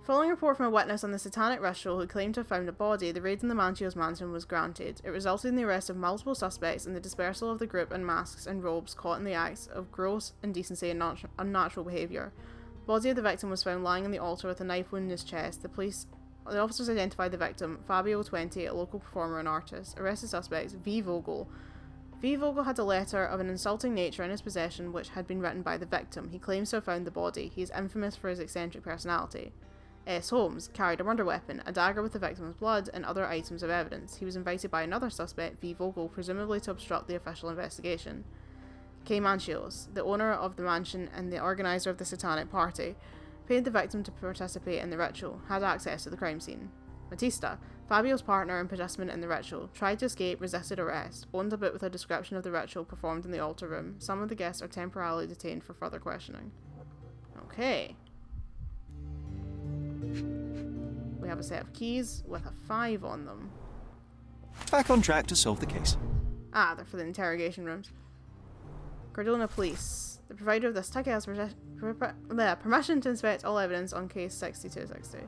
Following a report from a witness on the satanic ritual who claimed to have found a body, the raid on the Manchio's mansion was granted. It resulted in the arrest of multiple suspects and the dispersal of the group in masks and robes caught in the acts of gross indecency and unnatural behaviour. The body of the victim was found lying on the altar with a knife wound in his chest. The officers identified the victim, Fabio 20, a local performer and artist. Arrested suspects, V. Vogel. V. Vogel had a letter of an insulting nature in his possession which had been written by the victim. He claims to have found the body. He is infamous for his eccentric personality. S. Holmes carried a murder weapon, a dagger with the victim's blood, and other items of evidence. He was invited by another suspect, V. Vogel, presumably to obstruct the official investigation. K. Manchios, the owner of the mansion and the organiser of the satanic party, paid the victim to participate in the ritual, had access to the crime scene. Batista, Fabio's partner and participant in the ritual, tried to escape, resisted arrest, owned a book with a description of the ritual performed in the altar room. Some of the guests are temporarily detained for further questioning. Okay. We have a set of keys with a 5 on them. Back on track to solve the case. Ah, they're for the interrogation rooms. Cardona Police. The provider of this ticket has permission to inspect all evidence on case 6260.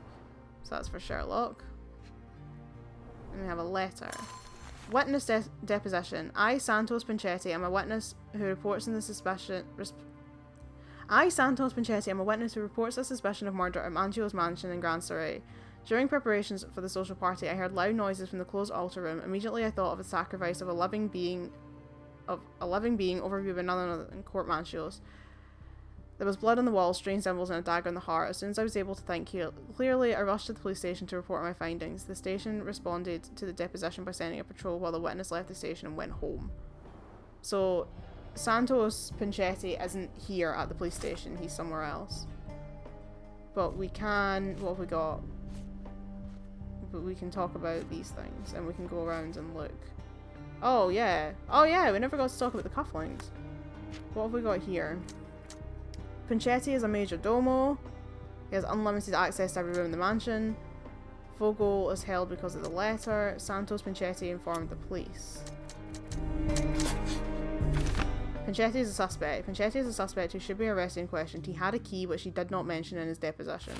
So that's for Sherlock. And we have a letter. Witness deposition. I, Santos Pinchetti, am a witness who reports a suspicion of murder at Manchio's mansion in Grand Surrey. During preparations for the social party, I heard loud noises from the closed altar room. Immediately I thought of the sacrifice of a living being overviewed by none other than Court Manchios. There was blood on the walls, strange symbols, and a dagger in the heart. As soon as I was able to think clearly, I rushed to the police station to report my findings. The station responded to the deposition by sending a patrol while the witness left the station and went home. So, Santos Pinchetti isn't here at the police station, he's somewhere else. But we can... what have we got? But we can talk about these things, and we can go around and look. Oh yeah, we never got to talk about the cufflinks. What have we got here? Pinchetti is a major domo. He has unlimited access to every room in the mansion. Vogel is held because of the letter. Santos Pinchetti informed the police. Pinchetti is a suspect. Pinchetti is a suspect who should be arrested and questioned. He had a key which he did not mention in his deposition.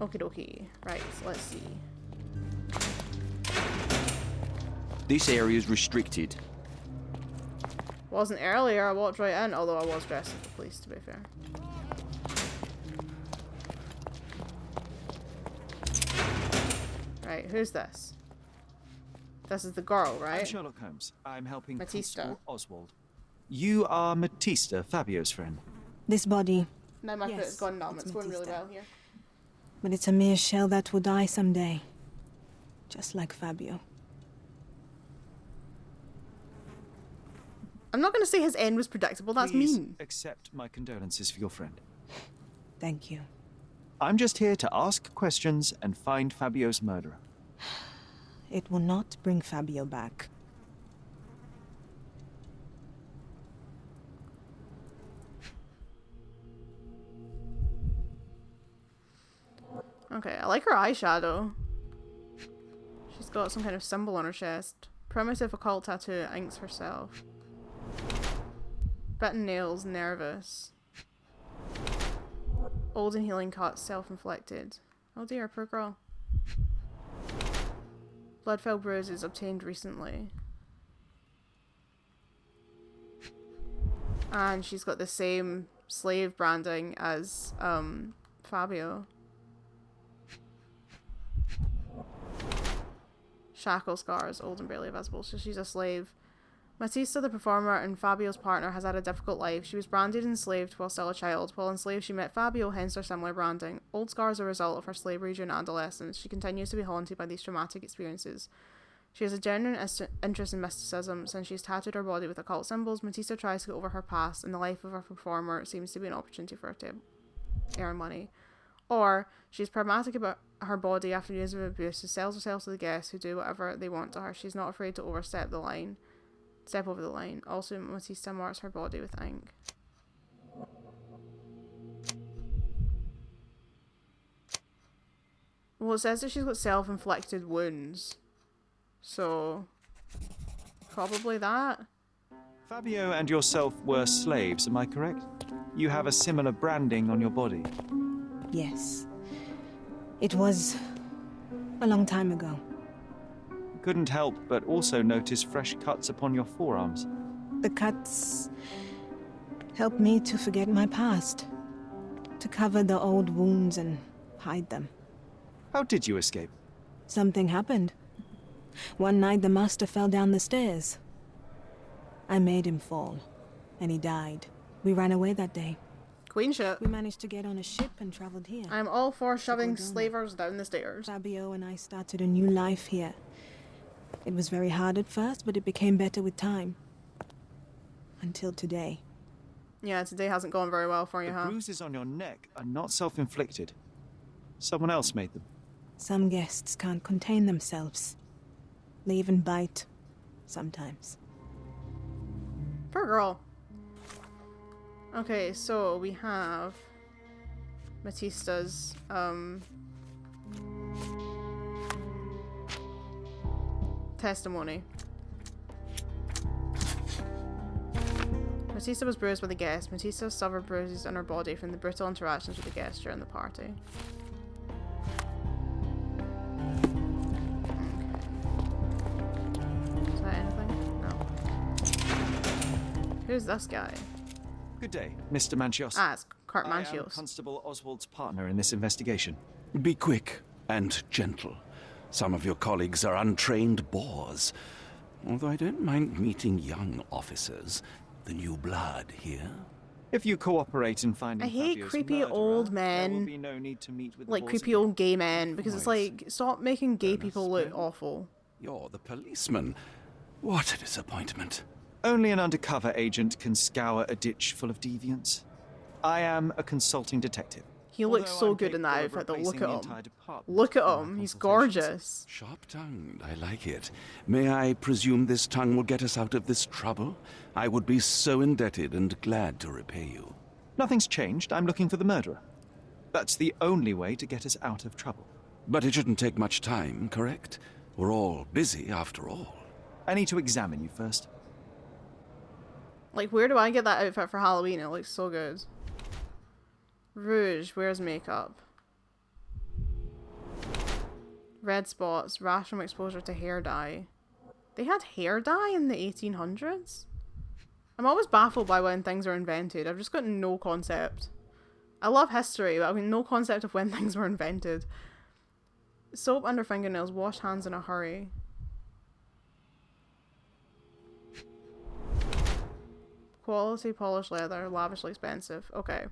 Okie dokie. Right, so let's see. This area is restricted. Wasn't earlier, I walked right in, although I was dressed as the police, to be fair. Right, who's this? This is the girl, I'm right? Sherlock Holmes. I'm helping Batista. Constable Oswald. You are Batista, Fabio's friend. This body, Now my foot Yes, has gone numb, it's it's going really Batista. well here. but it's a mere shell that will die someday. Just like Fabio. I'm not going to say his end was predictable, that's Please mean. accept my condolences for your friend. Thank you. I'm just here to ask questions and find Fabio's murderer. It will not bring Fabio back. Okay, I like her eyeshadow. She's got some kind of symbol on her chest. Primitive occult tattoo, inks herself. Bitten nails, nervous. Old and healing cuts, self-inflicted. Oh dear, poor girl. Blood-filled bruises obtained recently. And she's got the same slave branding as Fabio. Shackle scars, old and barely visible, so she's a slave. Matista, the performer and Fabio's partner, has had a difficult life. She was branded and enslaved while still a child. While enslaved, she met Fabio, hence their similar branding. Old scars are a result of her slavery during adolescence. She continues to be haunted by these traumatic experiences. She has a genuine interest in mysticism. Since she's tattooed her body with occult symbols, Matista tries to get over her past, and the life of a performer seems to be an opportunity for her to earn money. Or, she's pragmatic about her body after years of abuse, who sells herself to the guests who do whatever they want to her. She's not afraid to step over the line. Also, Matista marks her body with ink. Well, it says that she's got self-inflicted wounds. So, probably that. Fabio and yourself were slaves, am I correct? You have a similar branding on your body. Yes. It was a long time ago. Couldn't help but also notice fresh cuts upon your forearms. The cuts helped me to forget my past, to cover the old wounds and hide them. How did you escape? Something happened. One night the master fell down the stairs. I made him fall, and he died. We ran away that day. Queen shit. We managed to get on a ship and traveled here. I'm all for shoving slavers down the stairs. Fabio and I started a new life here. It was very hard at first, but it became better with time. Until today. Yeah, today hasn't gone very well for you, The huh? bruises on your neck are not self-inflicted. Someone else made them. Some guests can't contain themselves. They even bite. Sometimes. Poor girl. Okay, so we have Matista's testimony. Matista was bruised by the guests. Matista suffered bruises on her body from the brutal interactions with the guests during the party. Okay. Is that anything? No. Who's this guy? Good day, Mr. Manchios. Ah, it's Kurt I am Manchios. Constable Oswald's partner in this investigation. Be quick and gentle. Some of your colleagues are untrained boors. Although I don't mind meeting young officers. The new blood here. If you cooperate in finding I hate Fabio's creepy murderer, old there men, will be no need to meet with the like boss creepy again. old gay men, because it's like, stop making gay people look awful. You're the policeman. What a disappointment. Only an undercover agent can scour a ditch full of deviants. I am a consulting detective. He looks Although so I'm good in that capable of outfit though, look replacing at the him. entire department Look at in my him, he's consultations. gorgeous. Sharp-tongued, I like it. May I presume this tongue will get us out of this trouble? I would be so indebted and glad to repay you. Nothing's changed. I'm looking for the murderer. That's the only way to get us out of trouble. But it shouldn't take much time, correct? We're all busy after all. I need to examine you first. Like, where do I get that outfit for Halloween? It looks so good. Rouge, where's makeup? Red spots, rash from exposure to hair dye. They had hair dye in the 1800s? I'm always baffled by when things are invented. I've just got no concept. I love history, but I've got no concept of when things were invented. Soap under fingernails, wash hands in a hurry. Quality polished leather, lavishly expensive. Okay.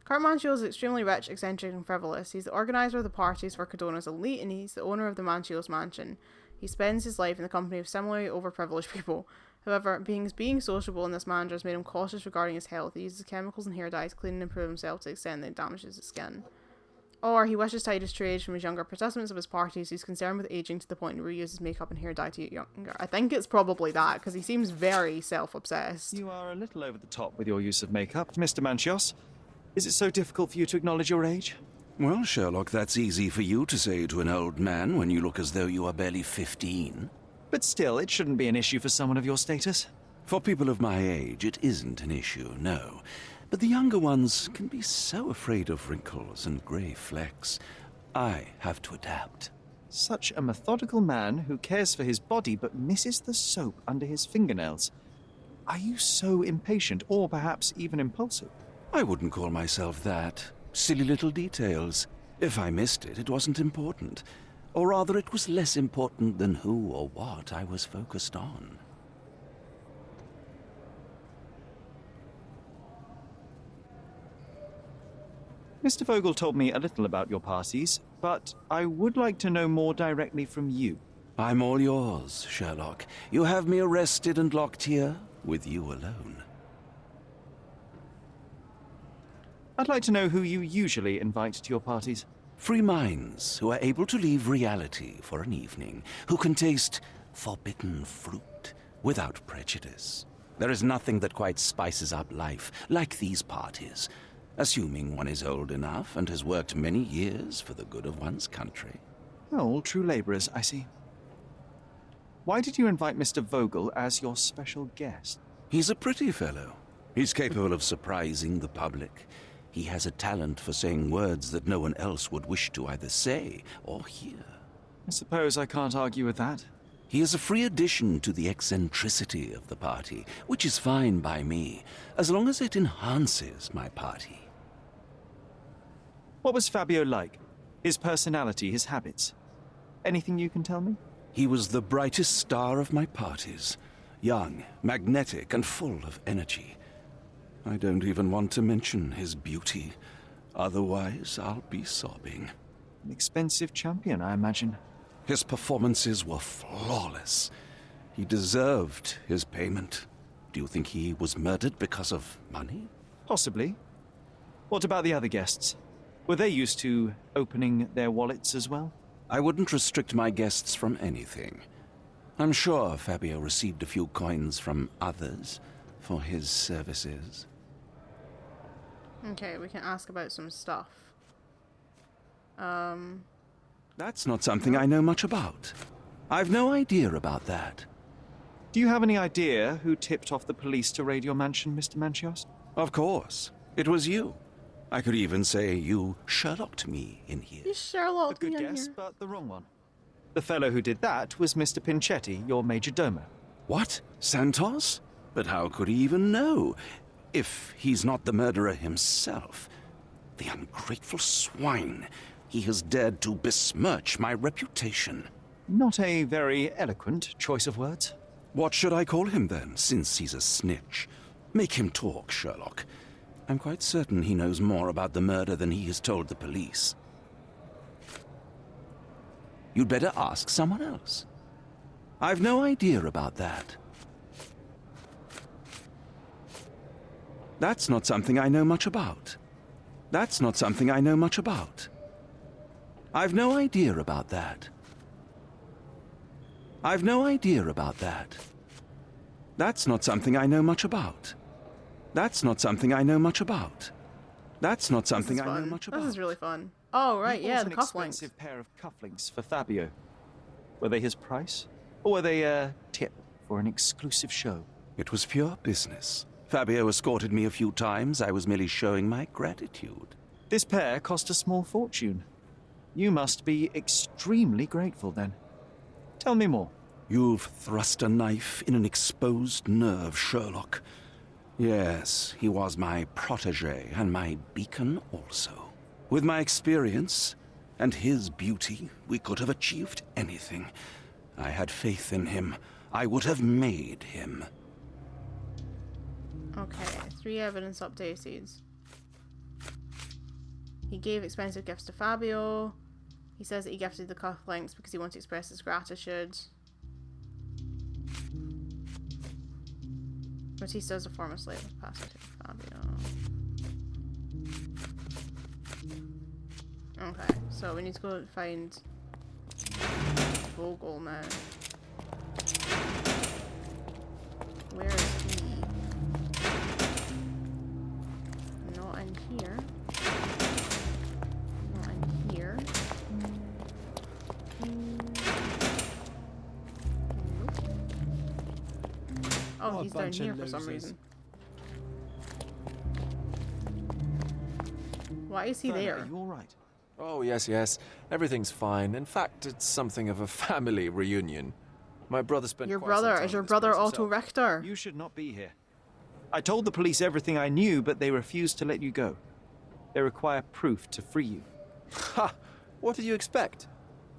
Kurt Manchio is extremely rich, eccentric, and frivolous. He's the organizer of the parties for Cardona's elite, and he's the owner of the Manchios mansion. He spends his life in the company of similarly overprivileged people. However, being sociable in this manner has made him cautious regarding his health. He uses chemicals and hair dyes to clean and improve himself to the extent that it damages his skin. Or he wishes to hide his trade from his younger participants of his parties. He's concerned with aging to the point where he uses makeup and hair dye to get younger. I think it's probably that, because he seems very self-obsessed. You are a little over the top with your use of makeup, Mr. Manchios. Is it so difficult for you to acknowledge your age? Well, Sherlock, that's easy for you to say to an old man when you look as though you are barely 15. But still, it shouldn't be an issue for someone of your status. For people of my age, it isn't an issue, no. But the younger ones can be so afraid of wrinkles and grey flecks. I have to adapt. Such a methodical man who cares for his body but misses the soap under his fingernails. Are you so impatient, or perhaps even impulsive? I wouldn't call myself that. Silly little details. If I missed it, it wasn't important. Or rather, it was less important than who or what I was focused on. Mr. Vogel told me a little about your parties, but I would like to know more directly from you. I'm all yours, Sherlock. You have me arrested and locked here, with you alone. I'd like to know who you usually invite to your parties. Free minds who are able to leave reality for an evening, who can taste forbidden fruit without prejudice. There is nothing that quite spices up life like these parties, assuming one is old enough and has worked many years for the good of one's country. Oh, all true laborers, I see. Why did you invite Mr. Vogel as your special guest? He's a pretty fellow. He's capable of surprising the public. He has a talent for saying words that no one else would wish to either say or hear. I suppose I can't argue with that. He is a free addition to the eccentricity of the party, which is fine by me, as long as it enhances my party. What was Fabio like? His personality, his habits? Anything you can tell me? He was the brightest star of my parties. Young, magnetic, and full of energy. I don't even want to mention his beauty. Otherwise, I'll be sobbing. An expensive champion, I imagine. His performances were flawless. He deserved his payment. Do you think he was murdered because of money? Possibly. What about the other guests? Were they used to opening their wallets as well? I wouldn't restrict my guests from anything. I'm sure Fabio received a few coins from others for his services. Okay, we can ask about some stuff. That's not something I know much about. I've no idea about that. Do you have any idea who tipped off the police to raid your mansion, Mr. Manchios? Of course. It was you. I could even say you Sherlocked me in here. You Sherlock A good me in guess, here. but the wrong one. The fellow who did that was Mr. Pinchetti, your major domo. What? Santos? But how could he even know? If he's not the murderer himself. The ungrateful swine. He has dared to besmirch my reputation. Not a very eloquent choice of words. What should I call him then, since he's a snitch? Make him talk, Sherlock. I'm quite certain he knows more about the murder than he has told the police. You'd better ask someone else. I've no idea about that. That's not something I know much about. That's not something I know much about. I've no idea about that. I've no idea about that. That's not something I know much about. That's not something I know much about. That's not something I know much about. This is really fun. Oh, right, You yeah, bought the an cufflinks. expensive pair of cufflinks for Fabio. Were they his price? Or were they a tip for an exclusive show? It was pure business. Fabio escorted me a few times. I was merely showing my gratitude. This pair cost a small fortune. You must be extremely grateful then. Tell me more. You've thrust a knife in an exposed nerve, Sherlock. Yes, he was my protégé and my beacon also. With my experience and his beauty, we could have achieved anything. I had faith in him. I would have made him. Okay, 3 evidence updated. He gave expensive gifts to Fabio. He says that he gifted the cufflinks because he wanted to express his gratitude. Batista is a former slave of passage to Fabio. Okay, so we need to go find Vogel now. Where is he? Not in here. Not in here. Oh, What a he's down bunch of here for some losers. reason. Why is he Werner, there? are you all right? Oh, yes, yes. Everything's fine. In fact, it's something of a family reunion. My brother spent Your quite some brother time is your in this brother place Otto himself. Richter. You should not be here. I told the police everything I knew, but they refused to let you go. They require proof to free you. Ha! What did you expect?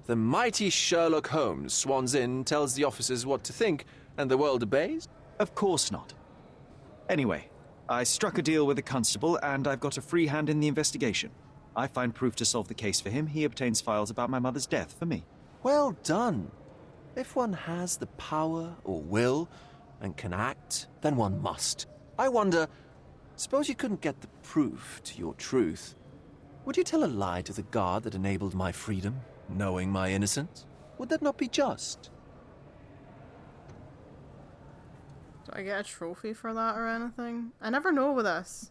The mighty Sherlock Holmes swans in, tells the officers what to think, and the world obeys? Of course not. Anyway, I struck a deal with the constable, and I've got a free hand in the investigation. I find proof to solve the case for him. He obtains files about my mother's death for me. Well done. If one has the power or will and can act, then one must. I wonder, suppose you couldn't get the proof to your truth. Would you tell a lie to the guard that enabled my freedom, knowing my innocence? Would that not be just? Do I get a trophy for that or anything? I never know with this.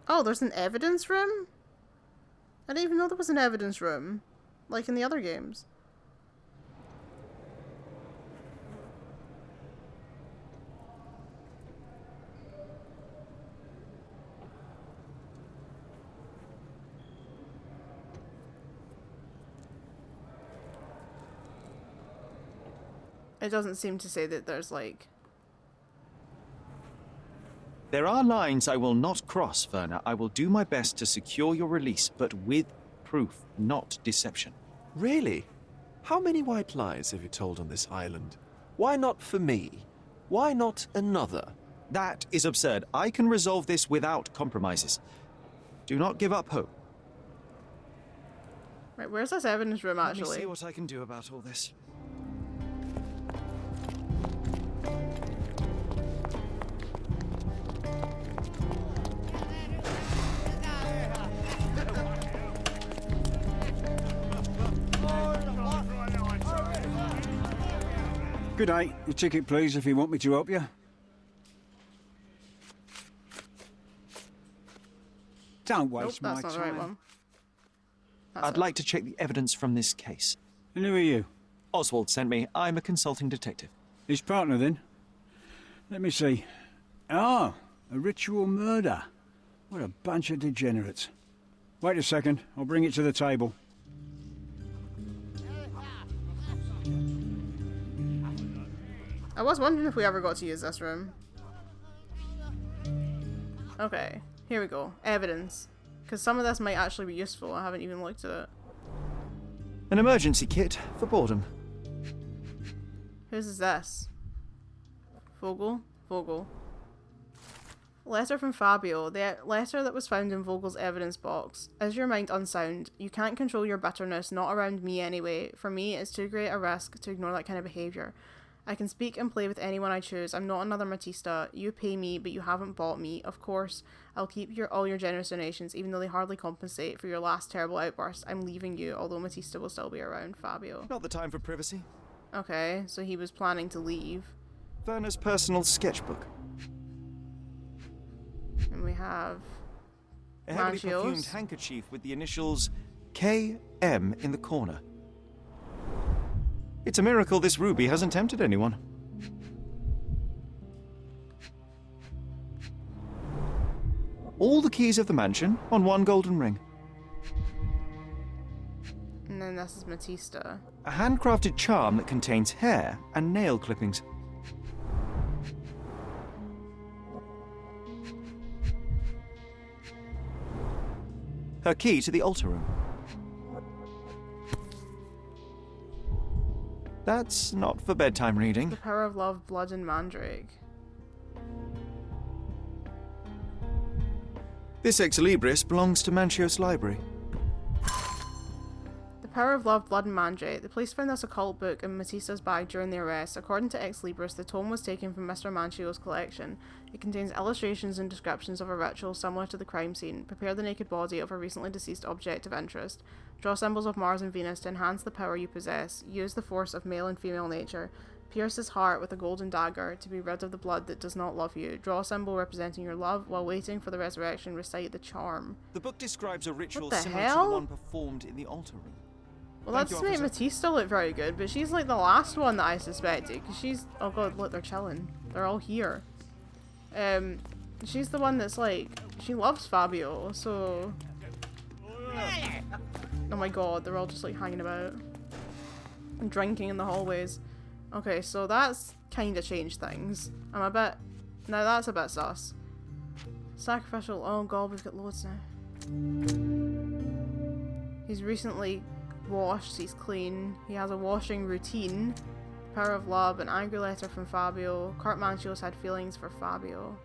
Oh, there's an evidence room? I didn't even know there was an evidence room. Like in the other games. It doesn't seem to say that there's like... There are lines I will not cross, Werner. I will do my best to secure your release, but with proof, not deception. Really? How many white lies have you told on this island? Why not for me? Why not another? That is absurd. I can resolve this without compromises. Do not give up hope. Right, where's this evidence room Let me actually? see what I can do about all this. Good day. Your ticket, please, if you want me to help you. Don't Nope, waste my that's not the time. right one. That's I'd it. like to check the evidence from this case. And who are you? Oswald sent me. I'm a consulting detective. His partner, then? Let me see. Ah, a ritual murder. What a bunch of degenerates. Wait a second. I'll bring it to the table. I was wondering if we ever got to use this room. Okay, here we go. Evidence. Because some of this might actually be useful. I haven't even looked at it. An emergency kit for boredom. Whose is this? Vogel? Vogel. Letter from Fabio. The letter that was found in Vogel's evidence box. Is your mind unsound? You can't control your bitterness, not around me anyway. For me, it's too great a risk to ignore that kind of behaviour. I can speak and play with anyone I choose. I'm not another Matista. You pay me, but you haven't bought me. Of course, I'll keep all your generous donations, even though they hardly compensate for your last terrible outburst. I'm leaving you, although Matista will still be around. Fabio. Not the time for privacy. Okay, so he was planning to leave. Werner's personal sketchbook. And we have... A heavily Manchios. perfumed handkerchief with the initials KM in the corner. It's a miracle this ruby hasn't tempted anyone. All the keys of the mansion on one golden ring. And then this is Matista. A handcrafted charm that contains hair and nail clippings. Her key to the altar room. That's not for bedtime reading. The Power of Love, Blood and Mandrake. This Ex Libris belongs to Manchios Library. The Power of Love, Blood and Mandrake. The police found this occult book in Matista's bag during the arrest. According to Ex Libris, the tome was taken from Mr. Manchio's collection. It contains illustrations and descriptions of a ritual similar to the crime scene. Prepare the naked body of a recently deceased object of interest. Draw symbols of Mars and Venus to enhance the power you possess. Use the force of male and female nature. Pierce his heart with a golden dagger to be rid of the blood that does not love you. Draw a symbol representing your love. While waiting for the resurrection, recite the charm. The book describes a ritual What the similar hell? to the one performed in the altar room. Well, Thank that you, doesn't make officer. Matista look very good, but she's like the last one that I suspected, because she's... Oh god, look, they're chilling. They're all here. She's the one that's like... She loves Fabio, so... Oh my god, they're all just like hanging about. And drinking in the hallways. Okay, so that's kind of changed things. I'm a bit... Now that's a bit sus. Sacrificial... Oh god, we've got loads now. He's recently washed, he's clean. He has a washing routine. Power of love, an angry letter from Fabio. Kurt Manchios had feelings for Fabio.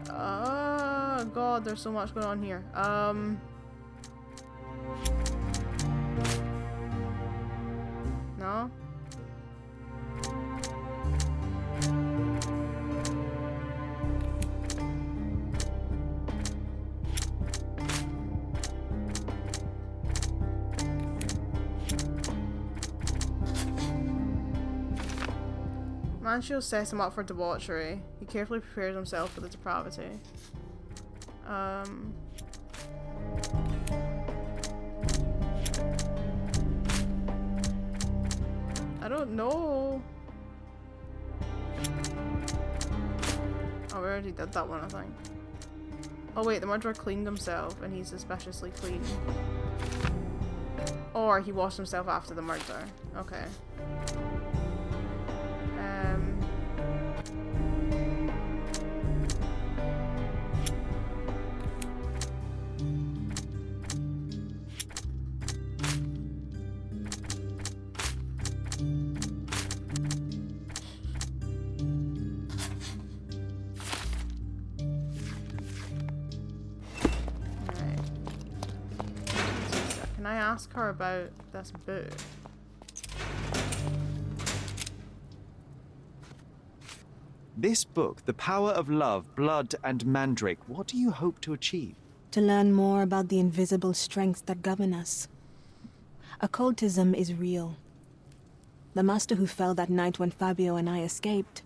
Oh god, there's so much going on here. No? Manchio sets him up for debauchery. He carefully prepares himself for the depravity. I don't know. Oh, we already did that one, I think. Oh wait, the murderer cleaned himself and he's suspiciously clean. Or he washed himself after the murder. Okay. Can I ask her about this book? This book, The Power of Love, Blood and Mandrake, what do you hope to achieve? To learn more about the invisible strengths that govern us. Occultism is real. The master who fell that night when Fabio and I escaped,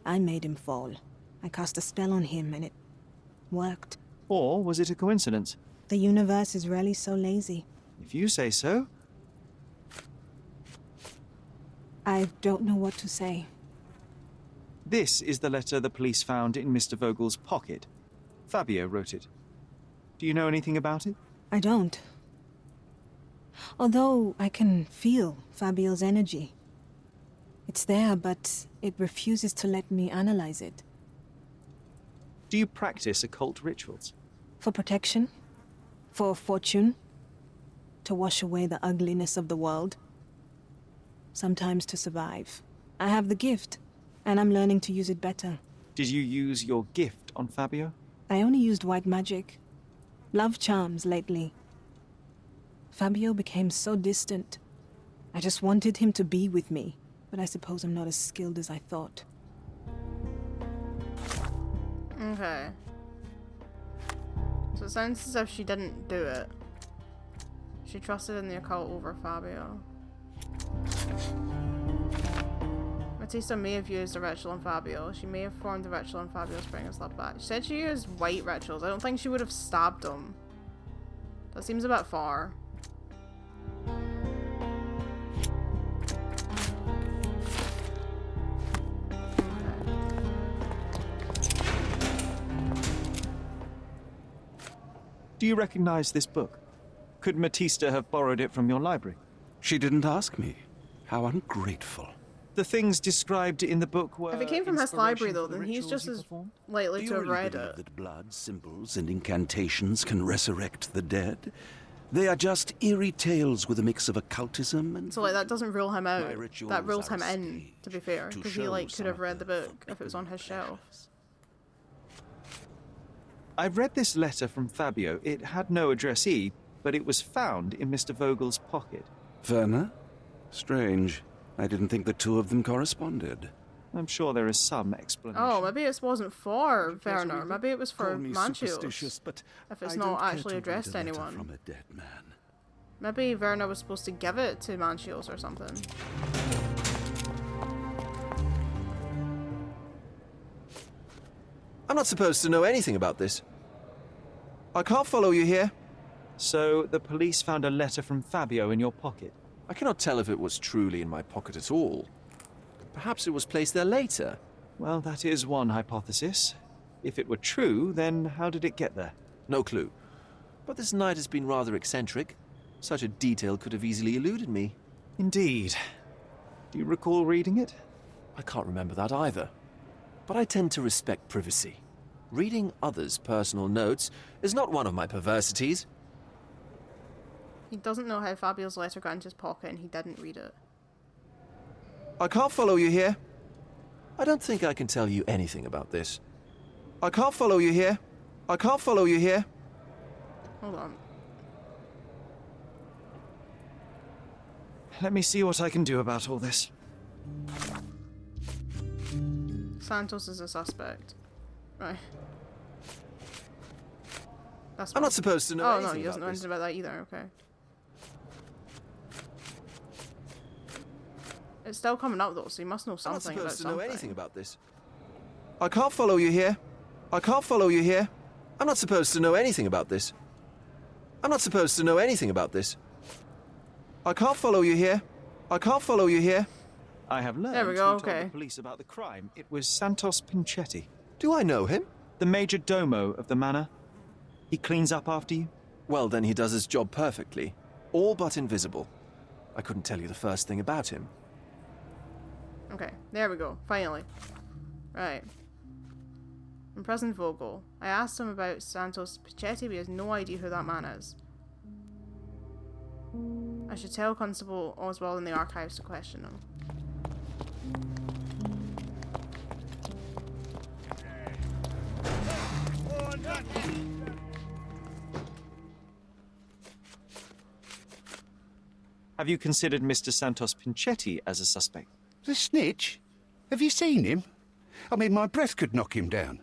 I made him fall. I cast a spell on him and it worked. Or was it a coincidence? The universe is rarely so lazy. If you say so. I don't know what to say. This is the letter the police found in Mr. Vogel's pocket. Fabio wrote it. Do you know anything about it? I don't. Although I can feel Fabio's energy. It's there, but it refuses to let me analyze it. Do you practice occult rituals? For protection? For fortune? To wash away the ugliness of the world? Sometimes to survive. I have the gift, and I'm learning to use it better. Did you use your gift on Fabio? I only used white magic. Love charms lately. Fabio became so distant. I just wanted him to be with me, but I suppose I'm not as skilled as I thought. Okay. So it sounds as if she didn't do it. She trusted in the occult over Fabio. Matista may have used a ritual on Fabio. She may have formed a ritual on Fabio to bring his love back. She said she used white rituals. I don't think she would have stabbed him. That seems a bit far. Do you recognize this book? Could Matista have borrowed it from your library? She didn't ask me. How ungrateful. The things described in the book were... If it came from his library inspiration though, for the then he's rituals just you as performed? likely Do to you have really read believe it. that blood, symbols, and incantations can resurrect the dead? They are just eerie tales with a mix of occultism and... So like that doesn't rule him out. My rituals That rules are him a in, stage to be fair, to because he show like could some have of read the the book if it was on his shelf. I've read this letter from Fabio. It had no addressee, but it was found in Mr. Vogel's pocket. Werner? Strange. I didn't think the two of them corresponded. I'm sure there is some explanation. Oh, maybe it wasn't for care to Werner. read them? Maybe it was for Call me superstitious, Manchios. but If it's I not don't care actually to addressed to read a letter anyone. from a dead man. Maybe Werner was supposed to give it to Manchios or something. I'm not supposed to know anything about this. I can't follow you here. So the police found a letter from Fabio in your pocket? I cannot tell if it was truly in my pocket at all. Perhaps it was placed there later. Well, that is one hypothesis. If it were true, then how did it get there? No clue. But this night has been rather eccentric. Such a detail could have easily eluded me. Indeed. Do you recall reading it? I can't remember that either. But I tend to respect privacy. Reading others' personal notes is not one of my perversities. He doesn't know how Fabio's letter got into his pocket and he didn't read it. I can't follow you here. I don't think I can tell you anything about this. I can't follow you here. I can't follow you here. Hold on. Let me see what I can do about all this. Santos is a suspect. Right. That's I'm fine. not supposed to know Oh anything no, he doesn't know about this. anything about that either, okay. It's still coming up though, so he must know I'm not something about supposed to know something. anything about this. I can't follow you here. I can't follow you here. I'm not supposed to know anything about this. I'm not supposed to know anything about this. I can't follow you here. I can't follow you here. I have learned There we go, who told okay. the police about the crime. It was Santos Pinchetti, Do I know him? the major domo of the manor. He cleans up after you? Well, then he does his job perfectly. All but invisible. I couldn't tell you the first thing about him. Okay, there we go, finally. Right. I'm President Vogel. I asked him about Santos Pichetti, but he has no idea who that man is. I should tell Constable Oswald in the archives to question him. Have you considered Mr. Santos Pinchetti as a suspect? The snitch? Have you seen him? I mean, my breath could knock him down.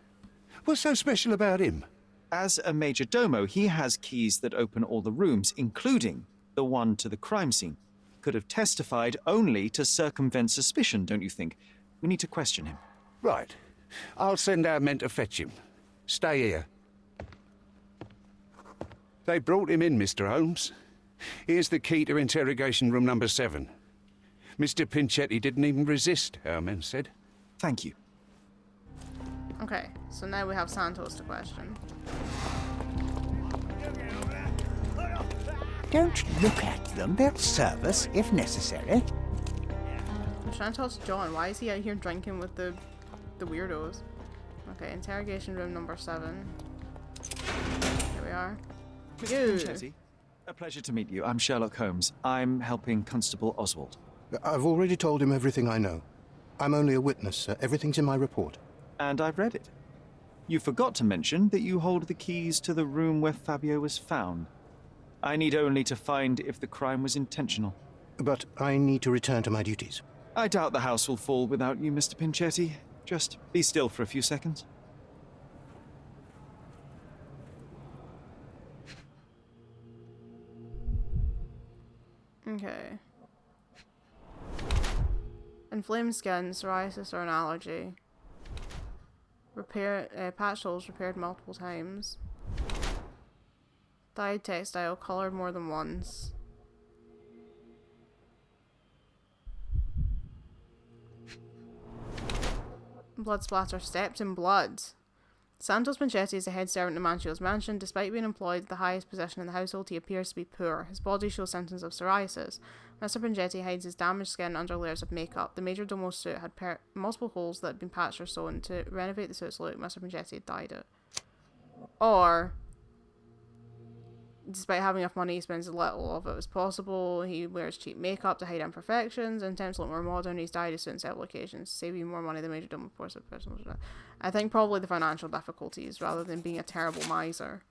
What's so special about him? As a major domo, he has keys that open all the rooms, including the one to the crime scene. Could have testified only to circumvent suspicion, don't you think? We need to question him. Right. I'll send our men to fetch him. Stay here. They brought him in, Mr. Holmes. Here's the key to interrogation room number 7. Mr. Pinchetti didn't even resist, our men said. Thank you. Okay, so now we have Santos to question. Don't look at them. They'll serve us if necessary. I'm trying to talk to John. Why is he out here drinking with the weirdos? Okay, interrogation room number 7. Here we are. Mr. You. Pinchetti, a pleasure to meet you. I'm Sherlock Holmes. I'm helping Constable Oswald. I've already told him everything I know. I'm only a witness, sir. Everything's in my report. And I've read it. You forgot to mention that you hold the keys to the room where Fabio was found. I need only to find if the crime was intentional. But I need to return to my duties. I doubt the house will fall without you, Mr. Pinchetti. Just be still for a few seconds. Okay. Inflamed skin, psoriasis or an allergy. Patch holes repaired multiple times. Dyed textile, colored more than once. Blood splatter, stepped in blood. Santos Pinchetti is the head servant in Mancio's mansion. Despite being employed at the highest position in the household, he appears to be poor. His body shows symptoms of psoriasis. Mr. Pinchetti hides his damaged skin under layers of makeup. The major domo's suit had multiple holes that had been patched or sewn. To renovate the suit's look, Mr. Pinchetti had dyed it. Or, despite having enough money, he spends as little of it as possible. He wears cheap makeup to hide imperfections and attempts to look more modern. He's dyed his suit on several occasions, saving more money than major domo reports of personal. I think probably the financial difficulties rather than being a terrible miser.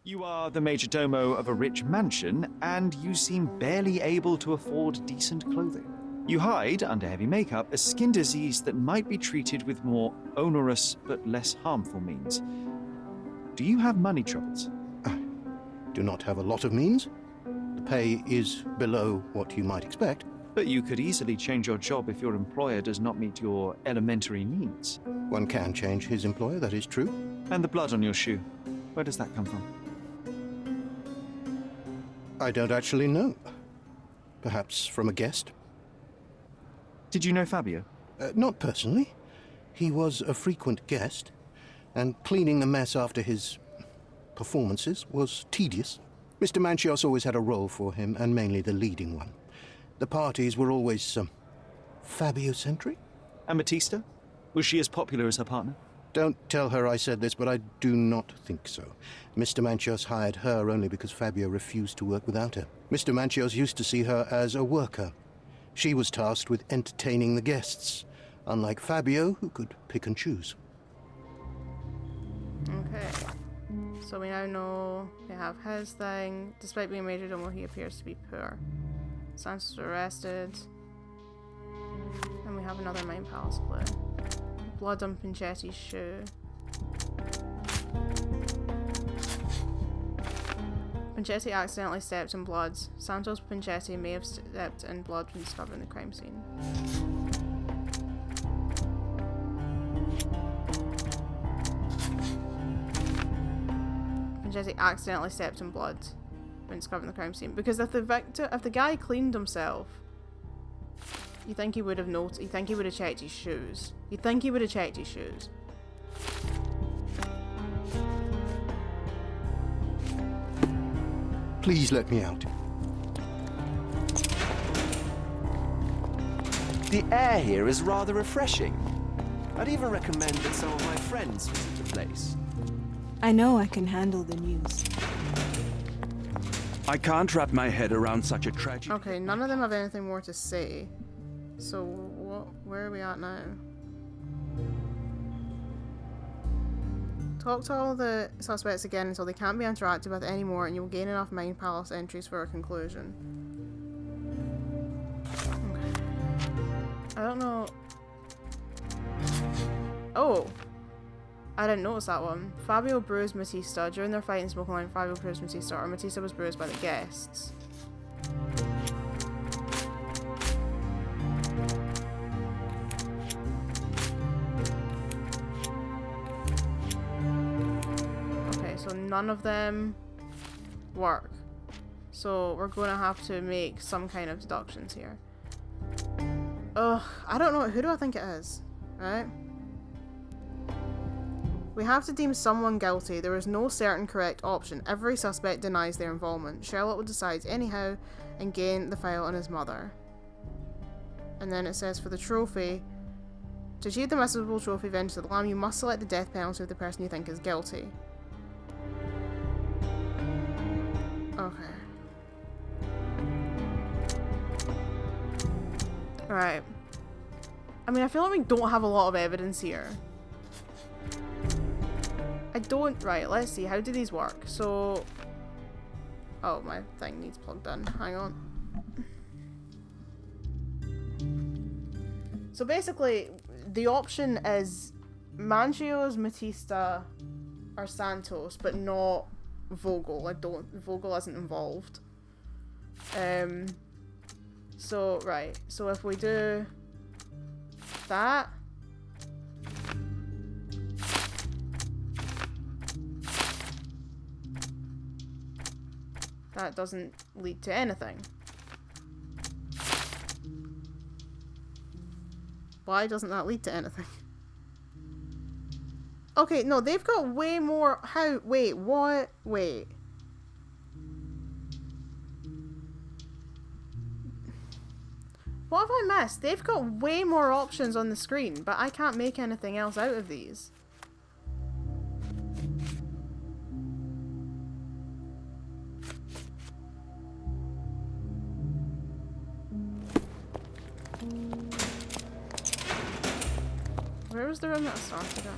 You are the major domo of a rich mansion, and you seem barely able to afford decent clothing. You hide, under heavy makeup, a skin disease that might be treated with more onerous but less harmful means. Do you have money troubles? I do not have a lot of means. The pay is below what you might expect. But you could easily change your job if your employer does not meet your elementary needs. One can change his employer, that is true. And the blood on your shoe. Where does that come from? I don't actually know. Perhaps from a guest? Did you know Fabio? Not personally. He was a frequent guest, and cleaning the mess after his performances was tedious. Mr. Manchios always had a role for him, and mainly the leading one. The parties were always, Fabio-centric? And Matista? Was she as popular as her partner? Don't tell her I said this, but I do not think so. Mr. Manchios hired her only because Fabio refused to work without her. Mr. Manchios used to see her as a worker. She was tasked with entertaining the guests, unlike Fabio, who could pick and choose. Okay. So we now know we have his thing. Despite being majordomo, he appears to be poor. Santos arrested. And we have another Mind Palace clue. Blood on Pinchetti's shoe. Pinchetti accidentally stepped in blood. Santos Pinchetti may have stepped in blood when discovering the crime scene. Pinchetti accidentally stepped in blood when discovering the crime scene. Because if the guy cleaned himself, you think he would have noticed. You think he would have checked his shoes. You think he would have checked his shoes. Please let me out. The air here is rather refreshing. I'd even recommend that some of my friends visit the place. I know I can handle the news. I can't wrap my head around such a tragedy. Okay, none of them have anything more to say. So where are we at now? Talk to all the suspects again until they can't be interacted with anymore, and you'll gain enough Mind Palace entries for a conclusion. Okay. I don't know. Oh! I didn't notice that one. Fabio bruised Matista. During their fight in Smoking Line, Fabio bruised Matista, or Matista was bruised by the guests. So none of them work. So we're going to have to make some kind of deductions here. Ugh, I don't know. Who do I think it is? Right? We have to deem someone guilty. There is no certain correct option. Every suspect denies their involvement. Sherlock will decide anyhow and gain the file on his mother. And then it says for the trophy, to achieve the miserable trophy Vengeance of the Lamb, you must select the death penalty of the person you think is guilty. Okay. Alright. I mean, I feel like we don't have a lot of evidence here. I don't... Right, let's see. How do these work? So... Oh, my thing needs plugged in. Hang on. So basically, the option is Manchios, Matista, or Santos, but not Vogel. Vogel isn't involved. So, right. So if we do that, that doesn't lead to anything. Why doesn't that lead to anything? Okay, no, they've got way more... How? Wait, what? Wait. What have I missed? They've got way more options on the screen, but I can't make anything else out of these. Where was the room that started in?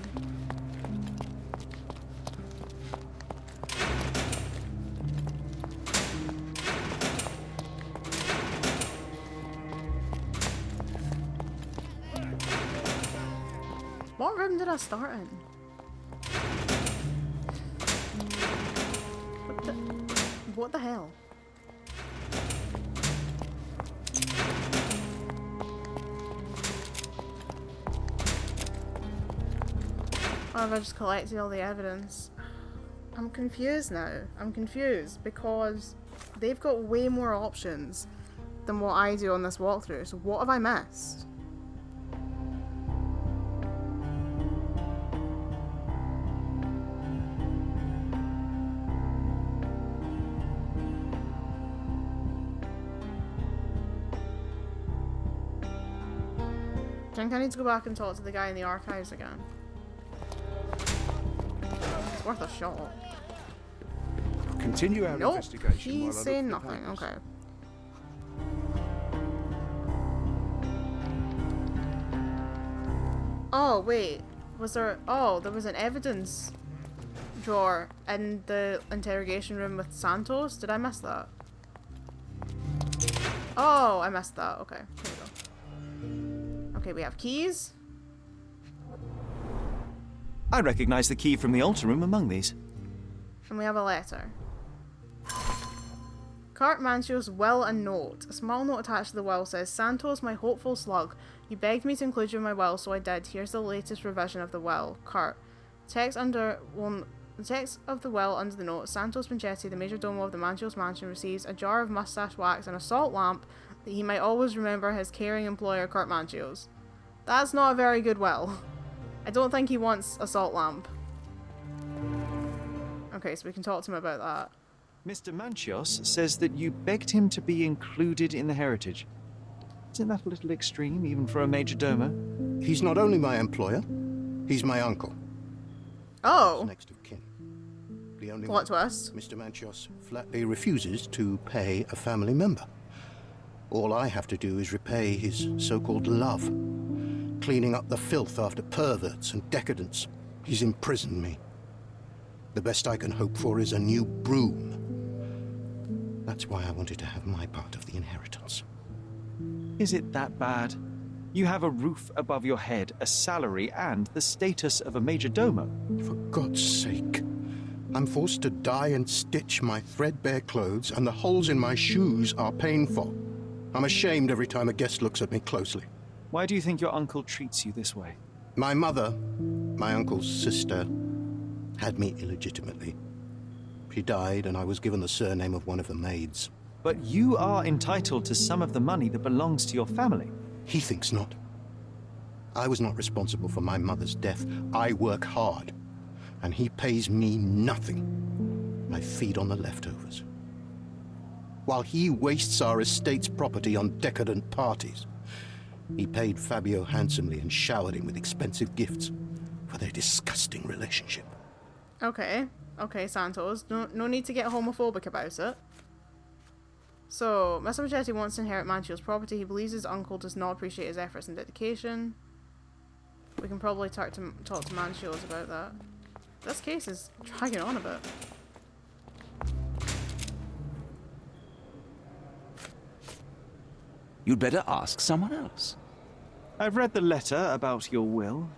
What room did I start in? What the hell? Or have I just collected all the evidence? I'm confused now. I'm confused because they've got way more options than what I do on this walkthrough. So what have I missed? I think I need to go back and talk to the guy in the archives again. It's worth a shot. Continue our Nope, investigation. he's while I look saying for the nothing. papers. Okay. Oh wait, was there? Oh, there was an evidence drawer in the interrogation room with Santos. Did I miss that? Oh, I missed that. Okay, here we go. Okay, we have keys. I recognize the key from the altar room among these. And we have a letter. Cart Mancio's will and note. A small note attached to the will says, Santos, my hopeful slug. You begged me to include you in my will, so I did. Here's the latest revision of the will. Cart. The text of the will under the note. Santos Pinchetti, the major domo of the Mancio's mansion, receives a jar of mustache wax and a salt lamp that he might always remember his caring employer, Cart Mancio's. That's not a very good will. I don't think he wants a salt lamp. Okay, so we can talk to him about that. Mr. Manchios says that you begged him to be included in the heritage. Isn't that a little extreme, even for a major domo? He's not only my employer, he's my uncle. Oh! Next of kin. The only Plot twist. Mr. Manchios flatly refuses to pay a family member. All I have to do is repay his so-called love, cleaning up the filth after perverts and decadents. He's imprisoned me. The best I can hope for is a new broom. That's why I wanted to have my part of the inheritance. Is it that bad? You have a roof above your head, a salary, and the status of a major domo. For God's sake. I'm forced to dye and stitch my threadbare clothes, and the holes in my shoes are painful. I'm ashamed every time a guest looks at me closely. Why do you think your uncle treats you this way? My mother, my uncle's sister, had me illegitimately. She died, and I was given the surname of one of the maids. But you are entitled to some of the money that belongs to your family. He thinks not. I was not responsible for my mother's death. I work hard, and he pays me nothing. I feed on the leftovers. While he wastes our estate's property on decadent parties, he paid Fabio handsomely and showered him with expensive gifts for their disgusting relationship. Okay. Okay, Santos. No need to get homophobic about it. So, Mr. Machetti wants to inherit Mancio's property. He believes his uncle does not appreciate his efforts and dedication. We can probably talk to Mancio's about that. This case is dragging on a bit. You'd better ask someone else. I've read the letter about your will.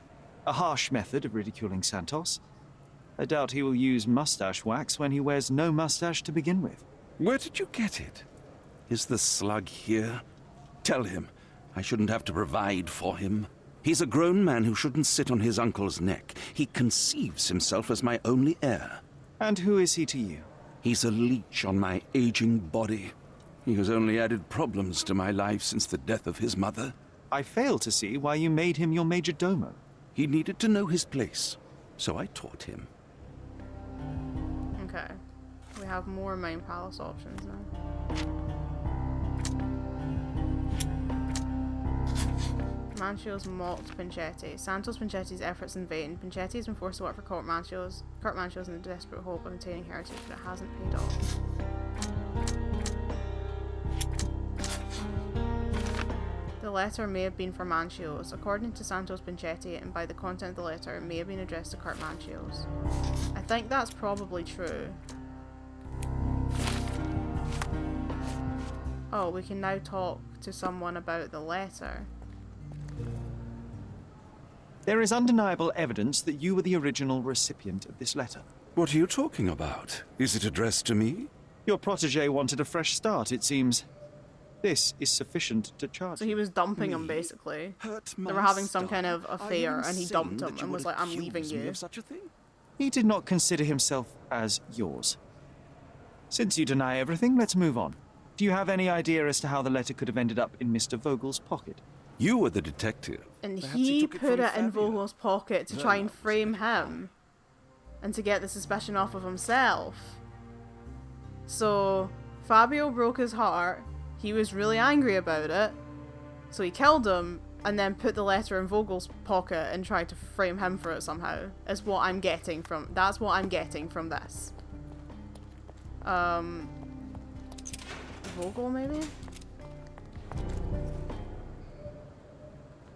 A harsh method of ridiculing Santos. I doubt he will use mustache wax when he wears no mustache to begin with. Where did you get it? Is the slug here? Tell him I shouldn't have to provide for him. He's a grown man who shouldn't sit on his uncle's neck. He conceives himself as my only heir. And who is he to you? He's a leech on my aging body. He has only added problems to my life since the death of his mother. I fail to see why you made him your major domo. He needed to know his place, so I taught him. Okay. We have more main palace options now. Mancio's mocked Pinchetti. Santos Pinchetti's efforts in vain. Pinchetti has been forced to work for Cart Mancio's in the desperate hope of obtaining heritage, but it hasn't paid off. The letter may have been for Mancio's. According to Santos Pinchetti, and by the content of the letter, it may have been addressed to Cart Mancio's. I think that's probably true. Oh, we can now talk to someone about the letter. There is undeniable evidence that you were the original recipient of this letter. What are you talking about? Is it addressed to me? Your protege wanted a fresh start, it seems. This is sufficient to charge So he you. was dumping him, basically. They were having some kind of affair, and he dumped him and was like, I'm leaving you. Such a thing? He did not consider himself as yours. Since you deny everything, let's move on. Do you have any idea as to how the letter could have ended up in Mr. Vogel's pocket? You were the detective. And Perhaps he took put from it in Fabio. Vogel's pocket to try and frame him. And to get the suspicion off of himself. So, Fabio broke his heart. He was really angry about it. So he killed him, and then put the letter in Vogel's pocket and tried to frame him for it somehow. Is what I'm getting from... That's what I'm getting from this. Vogel, maybe?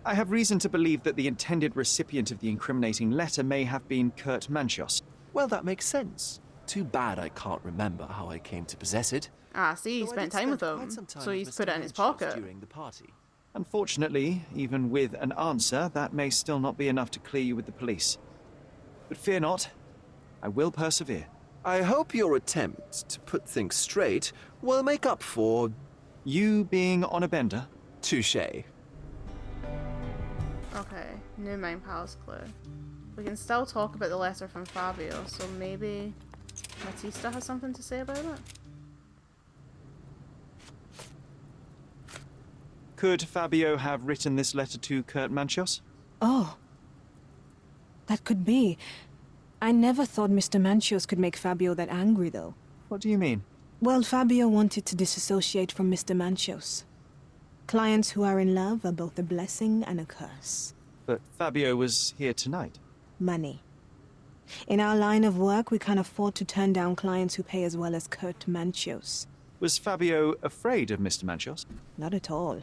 I have reason to believe that the intended recipient of the incriminating letter may have been Kurt Manchios. Well, that makes sense. Too bad I can't remember how I came to possess it. Ah, see, he Though I spent did time with spend him, quite some time so with he's Mr. put it in his Manchios pocket. during the party. Unfortunately, even with an answer, that may still not be enough to clear you with the police. But fear not, I will persevere. I hope your attempt to put things straight will make up for... You being on a bender? touché. Okay, new Mind Palace clue. We can still talk about the letter from Fabio, so maybe Matista has something to say about it? Could Fabio have written this letter to Kurt Manchios? Oh. That could be. I never thought Mr. Manchios could make Fabio that angry, though. What do you mean? Well, Fabio wanted to disassociate from Mr. Manchios. Clients who are in love are both a blessing and a curse. But Fabio was here tonight. Money. In our line of work, we can't afford to turn down clients who pay as well as Kurt Manchios. Was Fabio afraid of Mr. Manchios? Not at all.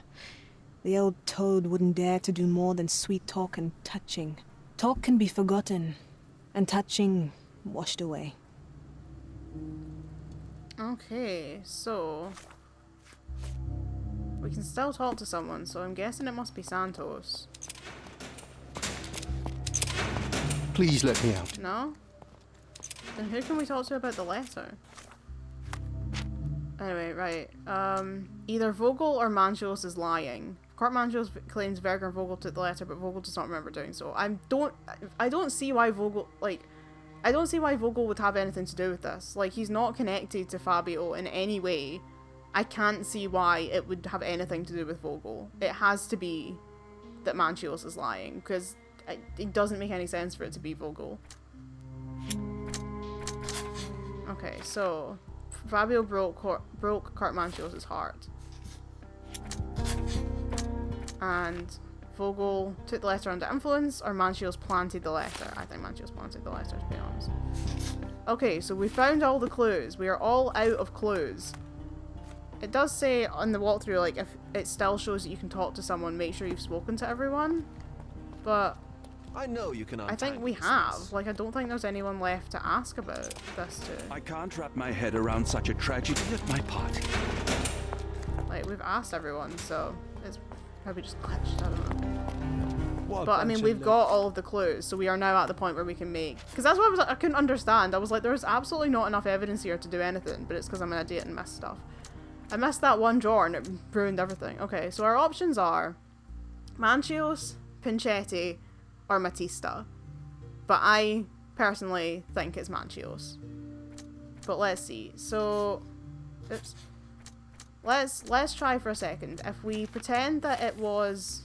The old toad wouldn't dare to do more than sweet talk and touching. Talk can be forgotten, and touching washed away. Okay, so... we can still talk to someone, so I'm guessing it must be Santos. Please let me out. No? Then who can we talk to about the letter? Anyway, right. Either Vogel or Manchios is lying. Kurt Manchios claims Verger and Vogel took the letter, but Vogel does not remember doing so. I don't see why Vogel, I don't see why Vogel would have anything to do with this. Like, he's not connected to Fabio in any way. I can't see why it would have anything to do with Vogel. It has to be that Manchios is lying, because it doesn't make any sense for it to be Vogel. Okay, so Fabio broke Kurt Manchios' heart. And Vogel took the letter under influence, or Manchios planted the letter. I think Manchios planted the letter, to be honest. Okay, so we found all the clues. We are all out of clues. It does say on the walkthrough, like, if it still shows that you can talk to someone, make sure you've spoken to everyone. But I know you can I think we have. Like, I don't think there's anyone left to ask about this to. I can't wrap my head around such a tragedy at my party. Like, we've asked everyone, so it's probably just glitched. I don't know. What a But I bunch mean, of we've nerds. got all of the clues, so we are now at the point where we can make. Because that's what I couldn't understand. I was like, there's absolutely not enough evidence here to do anything, but it's because I'm an idiot and missed stuff. I missed that one drawer and it ruined everything. Okay, so our options are Manchios, Pinchetti, or Matista. But I personally think it's Manchios. But let's see. So, oops. Let's try for a second. If we pretend that it was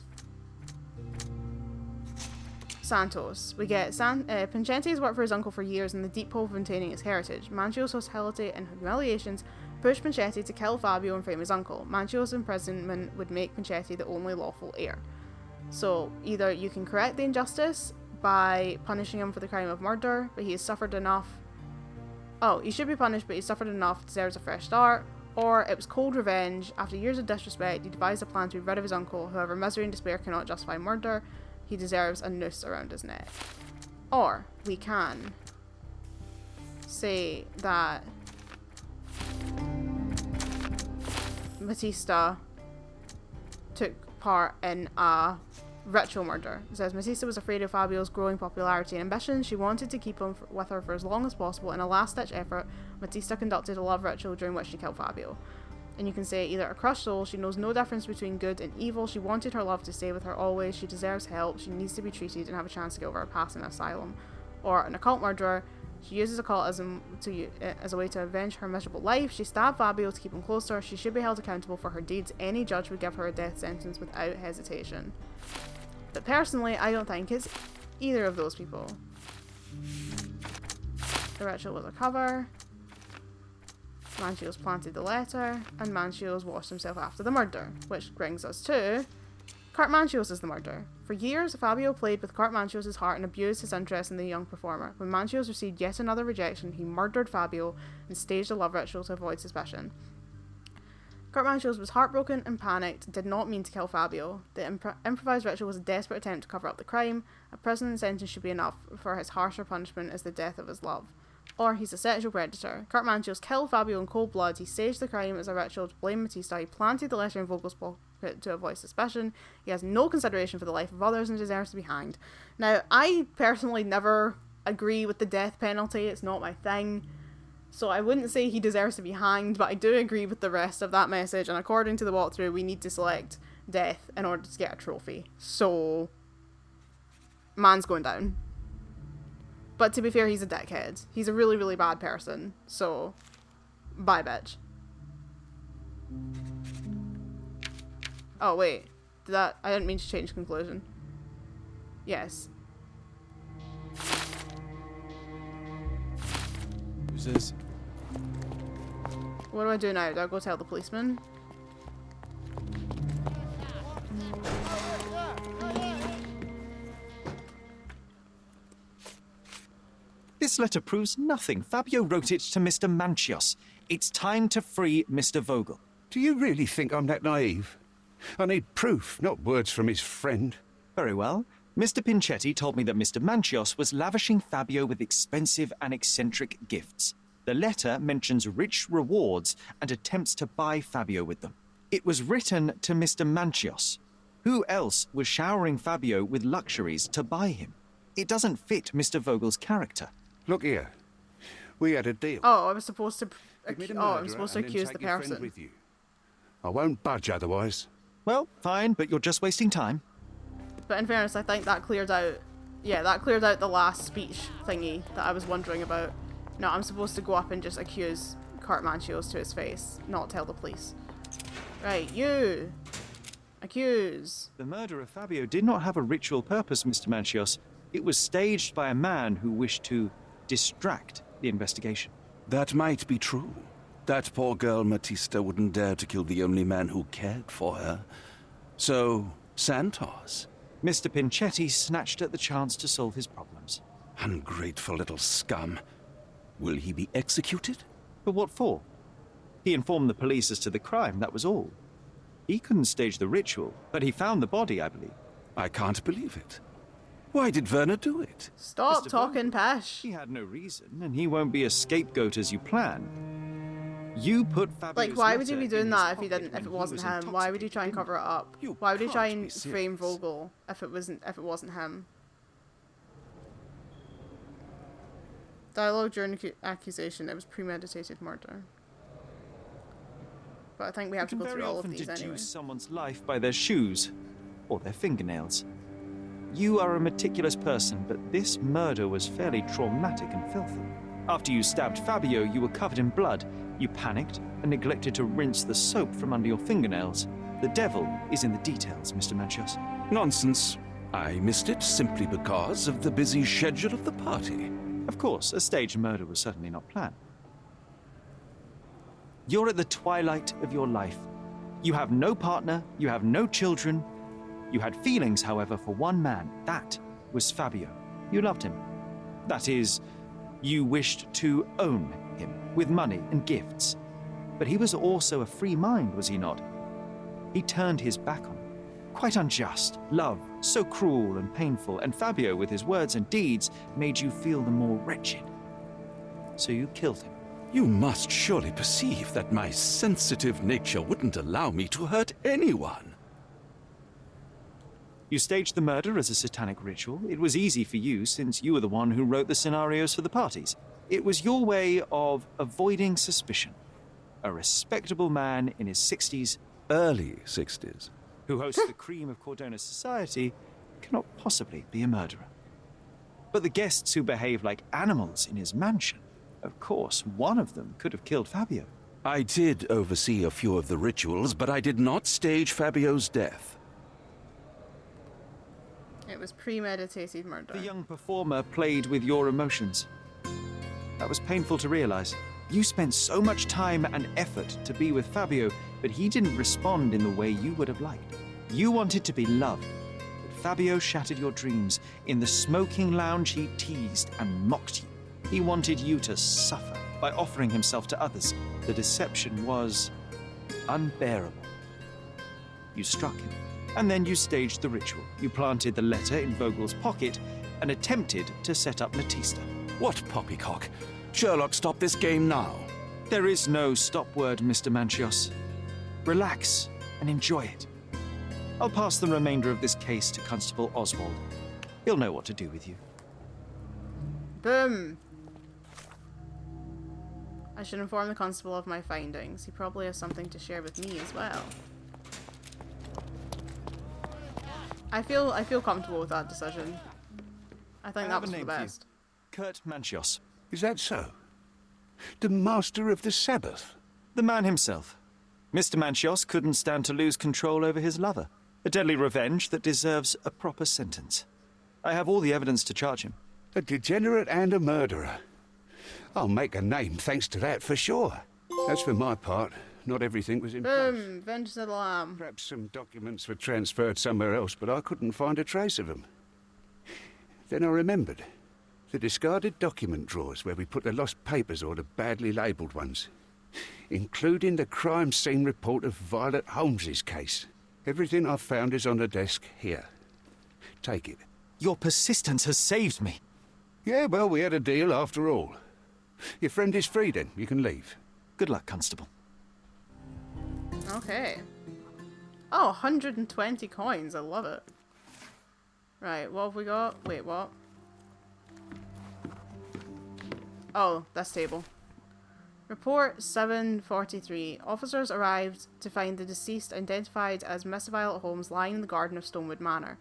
Santos, we get Pinchetti has worked for his uncle for years in the deep hope of maintaining his heritage. Manchios' hostility and humiliations pushed Pinchetti to kill Fabio and frame his uncle. Manchios' imprisonment would make Pinchetti the only lawful heir. So, either you can correct the injustice by punishing him for the crime of murder, but he has suffered enough. Oh, he should be punished, but he's suffered enough, deserves a fresh start. Or it was cold revenge. After years of disrespect, he devised a plan to be rid of his uncle. However, misery and despair cannot justify murder. He deserves a noose around his neck. Or we can say that Matista took part in a ritual murder. It says Matista was afraid of Fabio's growing popularity and ambition. She wanted to keep him with her for as long as possible. In a last-ditch effort, Matista conducted a love ritual during which she killed Fabio. And you can say either a crushed soul, she knows no difference between good and evil, she wanted her love to stay with her always, she deserves help, she needs to be treated and have a chance to get over her past in an asylum. Or an occult murderer, she uses occultism as a way to avenge her miserable life, she stabbed Fabio to keep him closer, she should be held accountable for her deeds, any judge would give her a death sentence without hesitation. But personally, I don't think it's either of those people. The ritual was a cover. Manchios planted the letter, and Manchios washed himself after the murder, which brings us to Kurt Manchios is the murderer. For years, Fabio played with Kurt Manchios' heart and abused his interest in the young performer. When Manchios received yet another rejection, he murdered Fabio and staged a love ritual to avoid suspicion. Kurt Manchios was heartbroken and panicked, did not mean to kill Fabio. The improvised ritual was a desperate attempt to cover up the crime. A prison sentence should be enough for his harsher punishment as the death of his love. Or he's a sexual predator. Kurt Manchios killed Fabio in cold blood, he staged the crime as a ritual to blame Batista, he planted the letter in Vogel's pocket to avoid suspicion, he has no consideration for the life of others and deserves to be hanged. Now, I personally never agree with the death penalty, it's not my thing, so I wouldn't say he deserves to be hanged, but I do agree with the rest of that message, and according to the walkthrough, we need to select death in order to get a trophy. So, man's going down. But to be fair, he's a dickhead. He's a really, really bad person. So, bye, bitch. Oh, wait. I didn't mean to change conclusion. Yes. Who's this? What do I do now? Do I go tell the policeman? This letter proves nothing. Fabio wrote it to Mr. Manchios. It's time to free Mr. Vogel. Do you really think I'm that naive? I need proof, not words from his friend. Very well. Mr. Pinchetti told me that Mr. Manchios was lavishing Fabio with expensive and eccentric gifts. The letter mentions rich rewards and attempts to buy Fabio with them. It was written to Mr. Manchios. Who else was showering Fabio with luxuries to buy him? It doesn't fit Mr. Vogel's character. Look here. We had a deal. Oh, I was supposed to... I'm supposed to accuse the person. I won't budge otherwise. Well, fine, but you're just wasting time. But in fairness, I think that cleared out... Yeah, that cleared out the last speech thingy that I was wondering about. No, I'm supposed to go up and just accuse Kurt Manchios to his face, not tell the police. Right, you! Accuse. The murder of Fabio did not have a ritual purpose, Mr. Manchios. It was staged by a man who wished to distract the investigation. That might be true. That poor girl Matista wouldn't dare to kill the only man who cared for her. So, Santos. Mr. Pinchetti snatched at the chance to solve his problems. Ungrateful little scum. Will he be executed? But what for? He informed the police as to the crime, that was all. He couldn't stage the ritual, but he found the body, I believe. I can't believe it. Why did Werner do it? Stop Mr. talking Vogel. pish. He had no reason, and he won't be a scapegoat as you plan. You put Fabio's Like, why would you letter be doing in that his if pocket if when it he wasn't was him? Why would you try and cover it up? You Why would you try can't and be frame serious. Vogel if it wasn't him? Dialogue during accusation. It was premeditated murder. But I think we have to You go can through very all of often these deduce anyway. someone's life by their shoes or their fingernails. You are a meticulous person, but this murder was fairly traumatic and filthy. After you stabbed Fabio, you were covered in blood. You panicked and neglected to rinse the soap from under your fingernails. The devil is in the details, Mr. Manchios. Nonsense. I missed it simply because of the busy schedule of the party. Of course, a staged murder was certainly not planned. You're at the twilight of your life. You have no partner, you have no children. You had feelings, however, for one man. That was Fabio. You loved him. That is, you wished to own him with money and gifts. But he was also a free mind, was he not? He turned his back on you. Quite unjust. Love, so cruel and painful, and Fabio, with his words and deeds, made you feel the more wretched. So you killed him. You must surely perceive that my sensitive nature wouldn't allow me to hurt anyone. You staged the murder as a satanic ritual. It was easy for you, since you were the one who wrote the scenarios for the parties. It was your way of avoiding suspicion. a respectable man in his 60s, Early 60s. who hosts the cream of Cordona's society, cannot possibly be a murderer. But the guests who behave like animals in his mansion, of course, one of them could have killed Fabio. I did oversee a few of the rituals, but I did not stage Fabio's death. It was premeditated murder. The young performer played with your emotions. That was painful to realize. You spent so much time and effort to be with Fabio, but he didn't respond in the way you would have liked. You wanted to be loved, but Fabio shattered your dreams. In the smoking lounge, he teased and mocked you. He wanted you to suffer by offering himself to others. The deception was unbearable. You struck him, and then you staged the ritual. You planted the letter in Vogel's pocket and attempted to set up Matista. What poppycock? Sherlock, stop this game now. There is no stop word, Mr. Manchios. Relax and enjoy it. I'll pass the remainder of this case to Constable Oswald. He'll know what to do with you. Boom! I should inform the constable of my findings. He probably has something to share with me as well. I feel comfortable with that decision. I think that was for the best. Kurt Manchios. Is that so? The master of the Sabbath? The man himself. Mr. Manchios couldn't stand to lose control over his lover. A deadly revenge that deserves a proper sentence. I have all the evidence to charge him. A degenerate and a murderer. I'll make a name thanks to that for sure. As for my part, not everything was in place. Boom! Vengeance of the Lamb. Perhaps some documents were transferred somewhere else, but I couldn't find a trace of them. Then I remembered. The discarded document drawers where we put the lost papers or the badly labelled ones. Including the crime scene report of Violet Holmes's case. Everything I've found is on the desk here. Take it. Your persistence has saved me. Yeah, well, we had a deal after all. Your friend is free then. You can leave. Good luck, Constable. Okay. Oh, 120 coins. I love it. Right, what have we got? Wait, what? Oh, this table. Report 743. Officers arrived to find the deceased identified as Miss Violet Holmes lying in the garden of Stonewood Manor.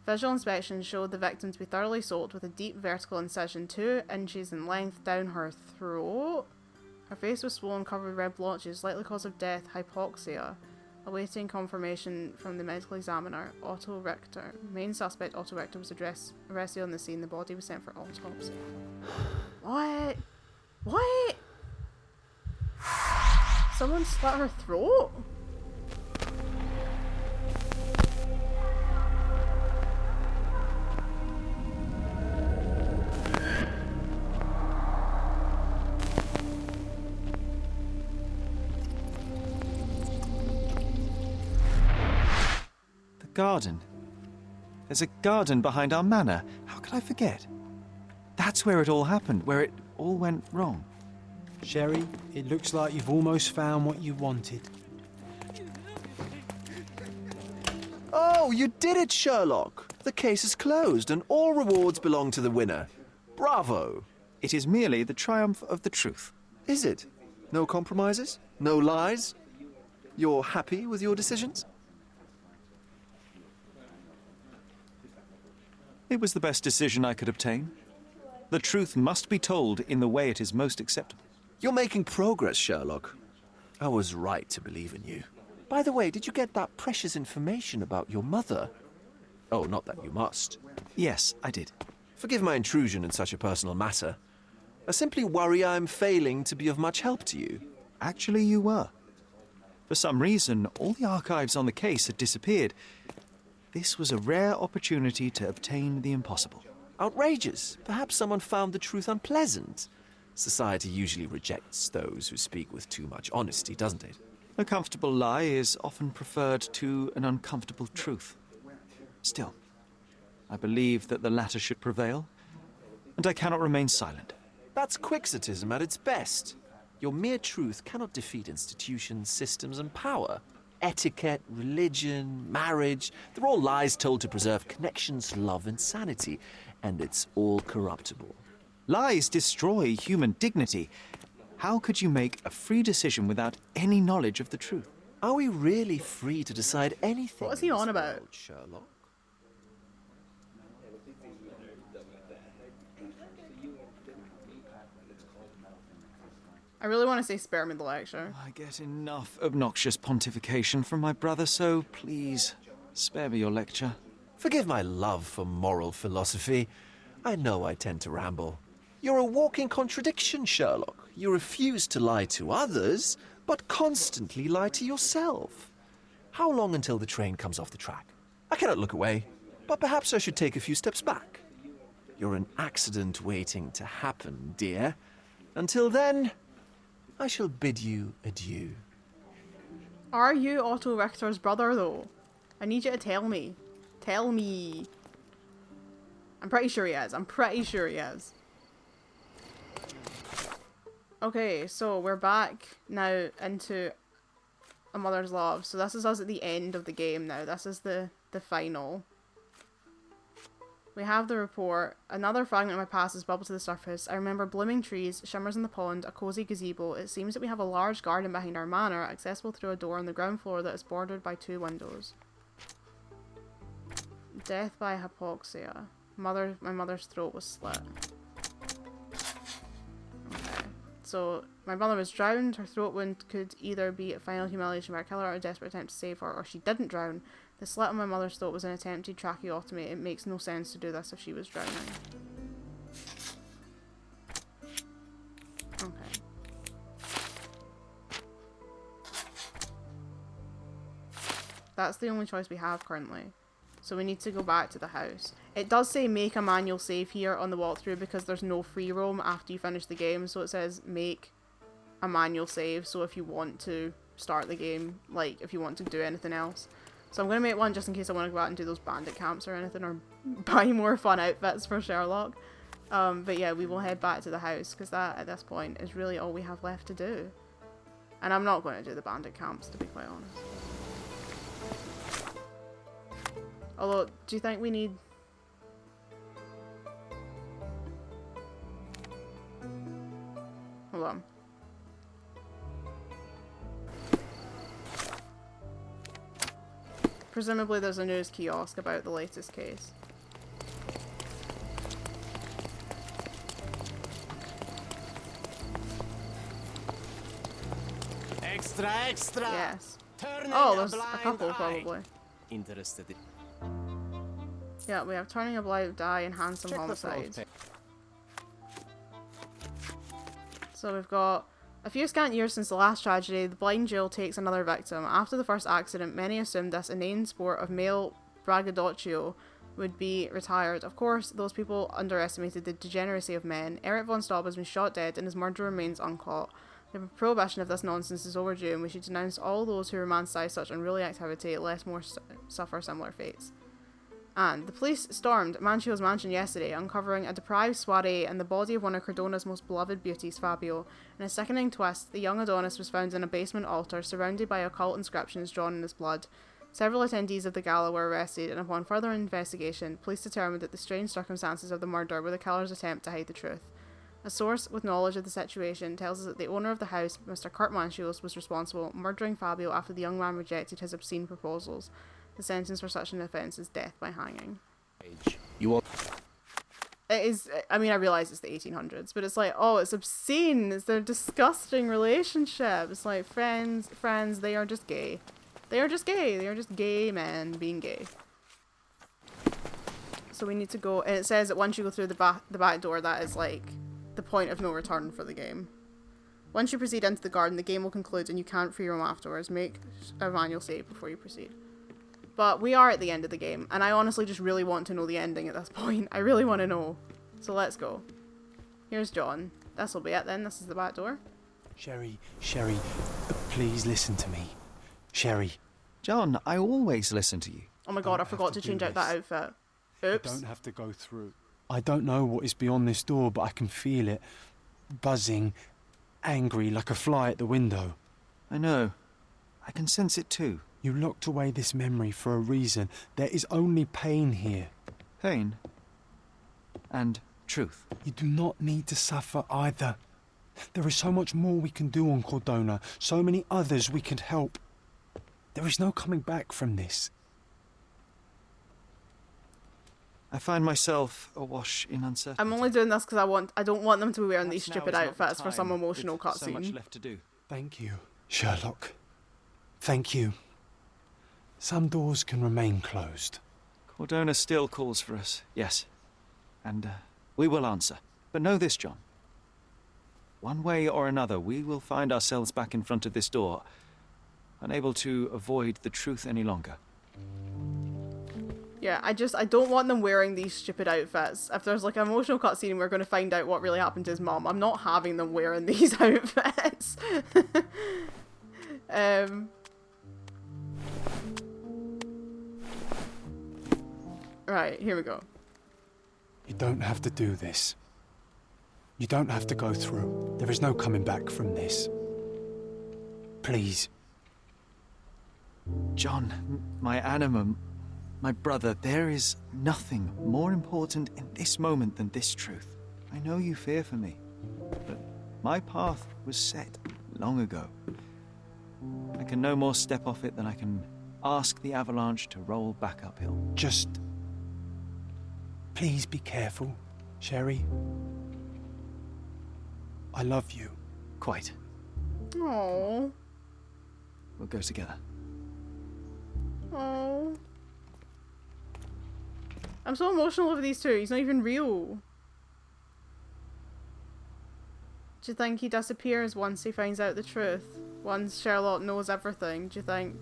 Visual inspection showed the victim to be thoroughly soaked with a deep vertical incision 2 inches in length down her throat. Her face was swollen, covered with red blotches, likely cause of death, hypoxia. Awaiting confirmation from the medical examiner, Otto Richter. Main suspect, Otto Richter, was arrested on the scene. The body was sent for autopsy. What? What? Someone slit her throat? Garden. There's a garden behind our manor. How could I forget? That's where it all happened, where it all went wrong. Sherry, it looks like you've almost found what you wanted. Oh, you did it, Sherlock! The case is closed and all rewards belong to the winner. Bravo! It is merely the triumph of the truth. Is it? No compromises? No lies? You're happy with your decisions? It was the best decision I could obtain. The truth must be told in the way it is most acceptable. You're making progress, Sherlock. I was right to believe in you. By the way, did you get that precious information about your mother? Oh, not that you must. Yes, I did. Forgive my intrusion in such a personal matter. I simply worry I'm failing to be of much help to you. Actually, you were. For some reason, all the archives on the case had disappeared. This was a rare opportunity to obtain the impossible. Outrageous. Perhaps someone found the truth unpleasant. Society usually rejects those who speak with too much honesty, doesn't it? A comfortable lie is often preferred to an uncomfortable truth. Still, I believe that the latter should prevail, and I cannot remain silent. That's quixotism at its best. Your mere truth cannot defeat institutions, systems, and power. Etiquette, religion, marriage, they're all lies told to preserve connections, love, and sanity, and it's all corruptible. Lies destroy human dignity, How could you make a free decision without any knowledge of the truth? Are we really free to decide anything? What is he in on this about? world, Sherlock? I really want to say spare me the lecture. I get enough obnoxious pontification from my brother, so please, spare me your lecture. Forgive my love for moral philosophy. I know I tend to ramble. You're a walking contradiction, Sherlock. You refuse to lie to others, but constantly lie to yourself. How long until the train comes off the track? I cannot look away, but perhaps I should take a few steps back. You're an accident waiting to happen, dear. Until then, I shall bid you adieu. Are you Otto Richter's brother, though? I need you to tell me. Tell me. I'm pretty sure he is. I'm pretty sure he is. Okay, so we're back now into A Mother's Love. So this is us at the end of the game now. This is the final. We have the report. Another fragment of my past has bubbled to the surface. I remember blooming trees, shimmers in the pond, a cosy gazebo. It seems that we have a large garden behind our manor, accessible through a door on the ground floor that is bordered by 2 windows. Death by hypoxia. My mother's throat was slit. Okay. So, my mother was drowned. Her throat wound could either be a final humiliation by a killer or a desperate attempt to save her, or she didn't drown. The slit on my mother's throat was an attempted tracheotomy. It makes no sense to do this if she was drowning. Okay. That's the only choice we have currently. So we need to go back to the house. It does say make a manual save here on the walkthrough because there's no free roam after you finish the game. So it says make a manual save. So if you want to start the game, like if you want to do anything else. So I'm going to make one just in case I want to go out and do those bandit camps or anything, or buy more fun outfits for Sherlock. But yeah, we will head back to the house because that at this point is really all we have left to do. And I'm not going to do the bandit camps, to be quite honest. Although, do you think we need... Hold on. Presumably there's a news kiosk about the latest case. Extra, extra! Yes. Turning Oh, there's a blind couple eye. probably. Interested in... Yeah, we have turning a blind eye and handsome Check the homicides. front So we've got a few scant years since the last tragedy, the blind Jill takes another victim. After the first accident, many assumed this inane sport of male braggadocio would be retired. Of course, those people underestimated the degeneracy of men. Eric von Staub has been shot dead and his murderer remains uncaught. The prohibition of this nonsense is overdue and we should denounce all those who romanticize such unruly activity, lest more suffer similar fates. And the police stormed Manchio's mansion yesterday, uncovering a deprived soiree and the body of one of Cordona's most beloved beauties, Fabio. In a sickening twist, the young Adonis was found in a basement altar, surrounded by occult inscriptions drawn in his blood. Several attendees of the gala were arrested, and upon further investigation, police determined that the strange circumstances of the murder were the killer's attempt to hide the truth. A source with knowledge of the situation tells us that the owner of the house, Mr. Kurt Manchios, was responsible, murdering Fabio after the young man rejected his obscene proposals. The sentence for such an offence is death by hanging. You all... It is, I mean, I realise it's the 1800s, but it's like, oh, it's obscene. It's their disgusting relationship. It's like, friends, they are just gay. They are just gay. They are just gay men being gay. So we need to go, and it says that once you go through the back door, that is like the point of no return for the game. Once you proceed into the garden, the game will conclude and you can't free roam afterwards. Make a manual save before you proceed. But we are at the end of the game, and I honestly just really want to know the ending at this point. I really want to know. So let's go. Here's John. This'll be it then. This is the back door. Sherry, please listen to me. Sherry. John, I always listen to you. Oh my god, I forgot to change out that outfit. Oops. I don't have to go through. I don't know what is beyond this door, but I can feel it. Buzzing, angry, like a fly at the window. I know. I can sense it too. You locked away this memory for a reason. There is only pain here. Pain. And truth. You do not need to suffer either. There is so much more we can do on Cordona, so many others we can help. There is no coming back from this. I find myself awash in uncertainty. I'm only doing this because I don't want them to be wearing these Perhaps now stupid is not the outfits for some time, emotional with so much cutscene. left to do. Thank you, Sherlock. Thank you. Some doors can remain closed. Cordona still calls for us, yes. And we will answer. But know this, John. One way or another, we will find ourselves back in front of this door, unable to avoid the truth any longer. Yeah, I don't want them wearing these stupid outfits. If there's like an emotional cutscene and we're going to find out what really happened to his mom, I'm not having them wearing these outfits. Right, here we go. You don't have to do this. You don't have to go through. There is no coming back from this. Please. John, my animum, my brother, there is nothing more important in this moment than this truth. I know you fear for me, but my path was set long ago. I can no more step off it than I can ask the avalanche to roll back uphill. Just... please be careful, Sherry. I love you. Quite. Oh. We'll go together. Oh. I'm so emotional over these two. He's not even real. Do you think he disappears once he finds out the truth? Once Sherlock knows everything, do you think?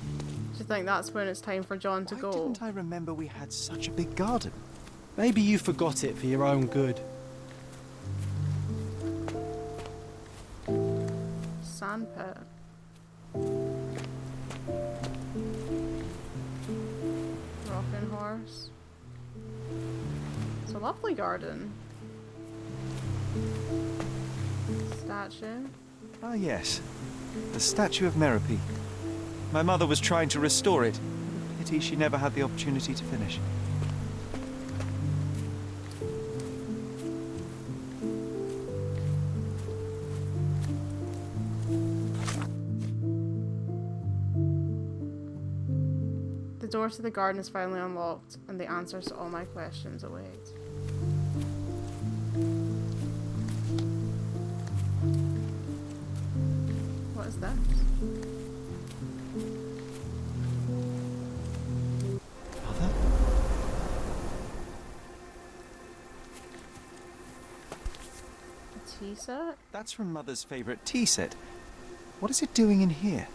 Do you think that's when it's time for John to go? Why didn't I remember we had such a big garden? Maybe you forgot it for your own good. Sandpit. Rocking horse. It's a lovely garden. Statue. Ah, yes. The statue of Merope. My mother was trying to restore it. Pity she never had the opportunity to finish. The door to the garden is finally unlocked, and the answers to all my questions await. What is this? Mother? A tea set? That's from Mother's favorite tea set. What is it doing in here?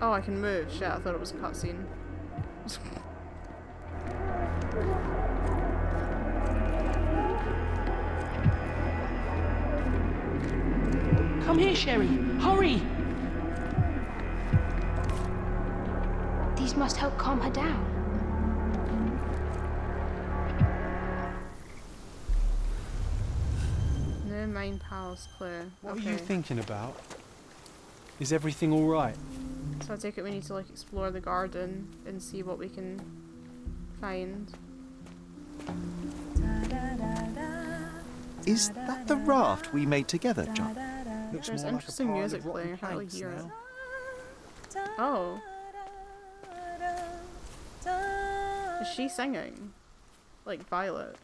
Oh, I can move. Shit, I thought it was a cutscene. Come here, Sherry. Hurry! These must help calm her down. No main palace clue. What Okay. are you thinking about? Is everything all right? So I take it we need to like explore the garden and see what we can find. Is that the raft we made together, John? Looks There's more like a interesting pile of music rotten playing. I can't really planks hear it. now. Oh. Is she singing? Like Violet?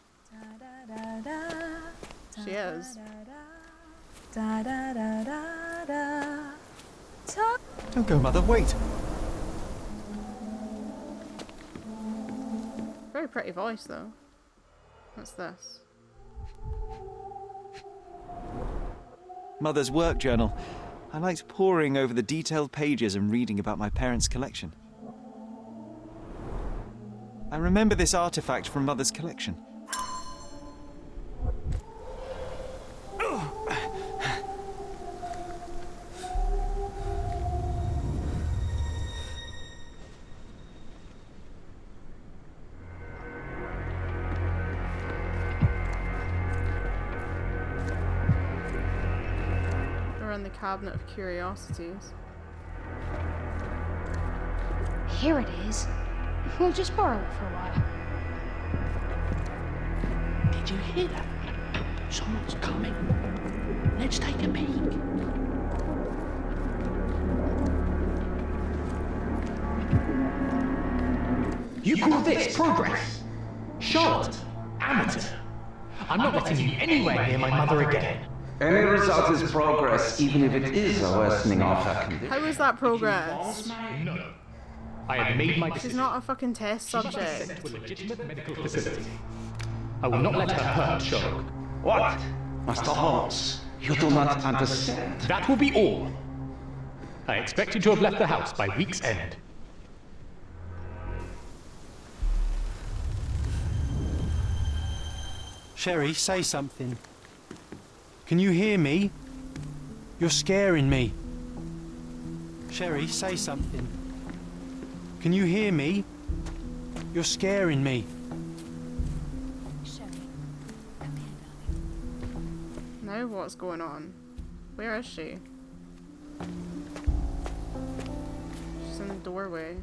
She is. Don't go, Mother, wait! Very pretty voice though. What's this? Mother's work journal. I liked poring over the detailed pages and reading about my parents' collection. I remember this artifact from Mother's collection. around the cabinet of curiosities. Here it is. We'll just borrow it for a while. Did you hear that? Someone's coming. Let's take a peek. You call this progress? Charlotte, amateur. I'm not letting you anywhere near my mother again. Any result is progress, even if it is a worsening of her condition. How is that progress? No. I have made my She's decision. not a fucking test She must be subject. sent to a legitimate medical facility. I will not let her hurt Sherlock. What? Master Holmes, you do not understand. That will be all. I expect you to have left the house by week's end. Sherry, say something. Can you hear me? You're scaring me. Sherry, say something. Can you hear me? You're scaring me. Sherry, come here, darling. Now what's going on? Where is she? She's in the doorway.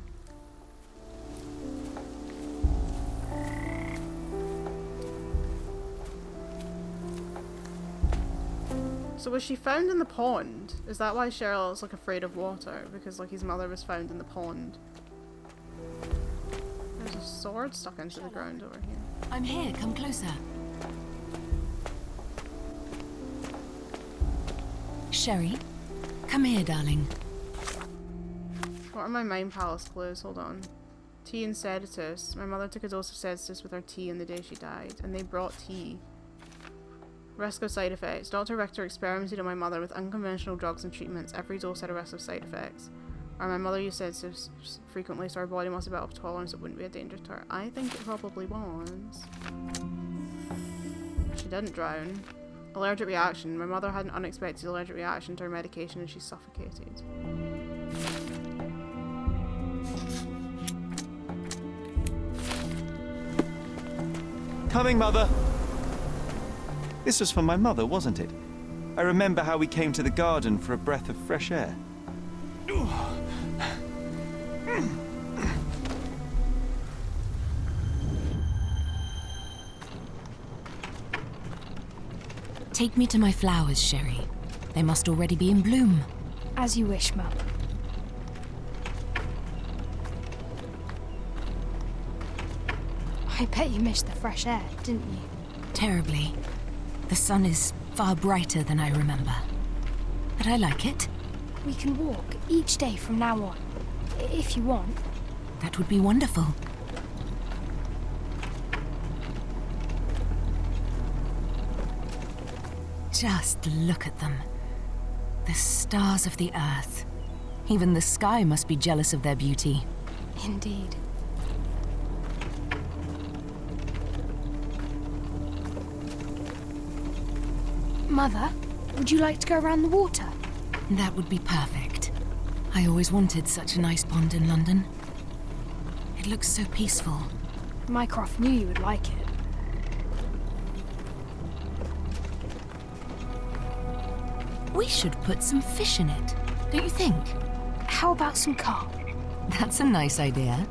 So was she found in the pond? Is that why Sherlock's like afraid of water? Because like his mother was found in the pond. There's a sword stuck into the ground over here. I'm here, come closer. Sherry, come here, darling. What are my mind palace clues? Hold on. Tea and sedatives. My mother took a dose of sedatives with her tea on the day she died, and they brought tea. Risk of side effects. Dr. Richter experimented on my mother with unconventional drugs and treatments. Every dose had a risk of side effects. Or my mother used sedatives frequently, so her body must have built up a tolerance it wouldn't be a danger to her. I think it probably was. She didn't drown. Allergic reaction. My mother had an unexpected allergic reaction to her medication and she suffocated. Coming, Mother! This was for my mother, wasn't it? I remember how we came to the garden for a breath of fresh air. Take me to my flowers, Sherry. They must already be in bloom. As you wish, Mum. I bet you missed the fresh air, didn't you? Terribly. The sun is far brighter than I remember. But I like it. We can walk each day from now on, if you want. That would be wonderful. Just look at them. The stars of the earth. Even the sky must be jealous of their beauty. Indeed. Mother, would you like to go around the water? That would be perfect. I always wanted such a nice pond in London. It looks so peaceful. Mycroft knew you would like it. We should put some fish in it, don't you think? How about some carp? That's a nice idea.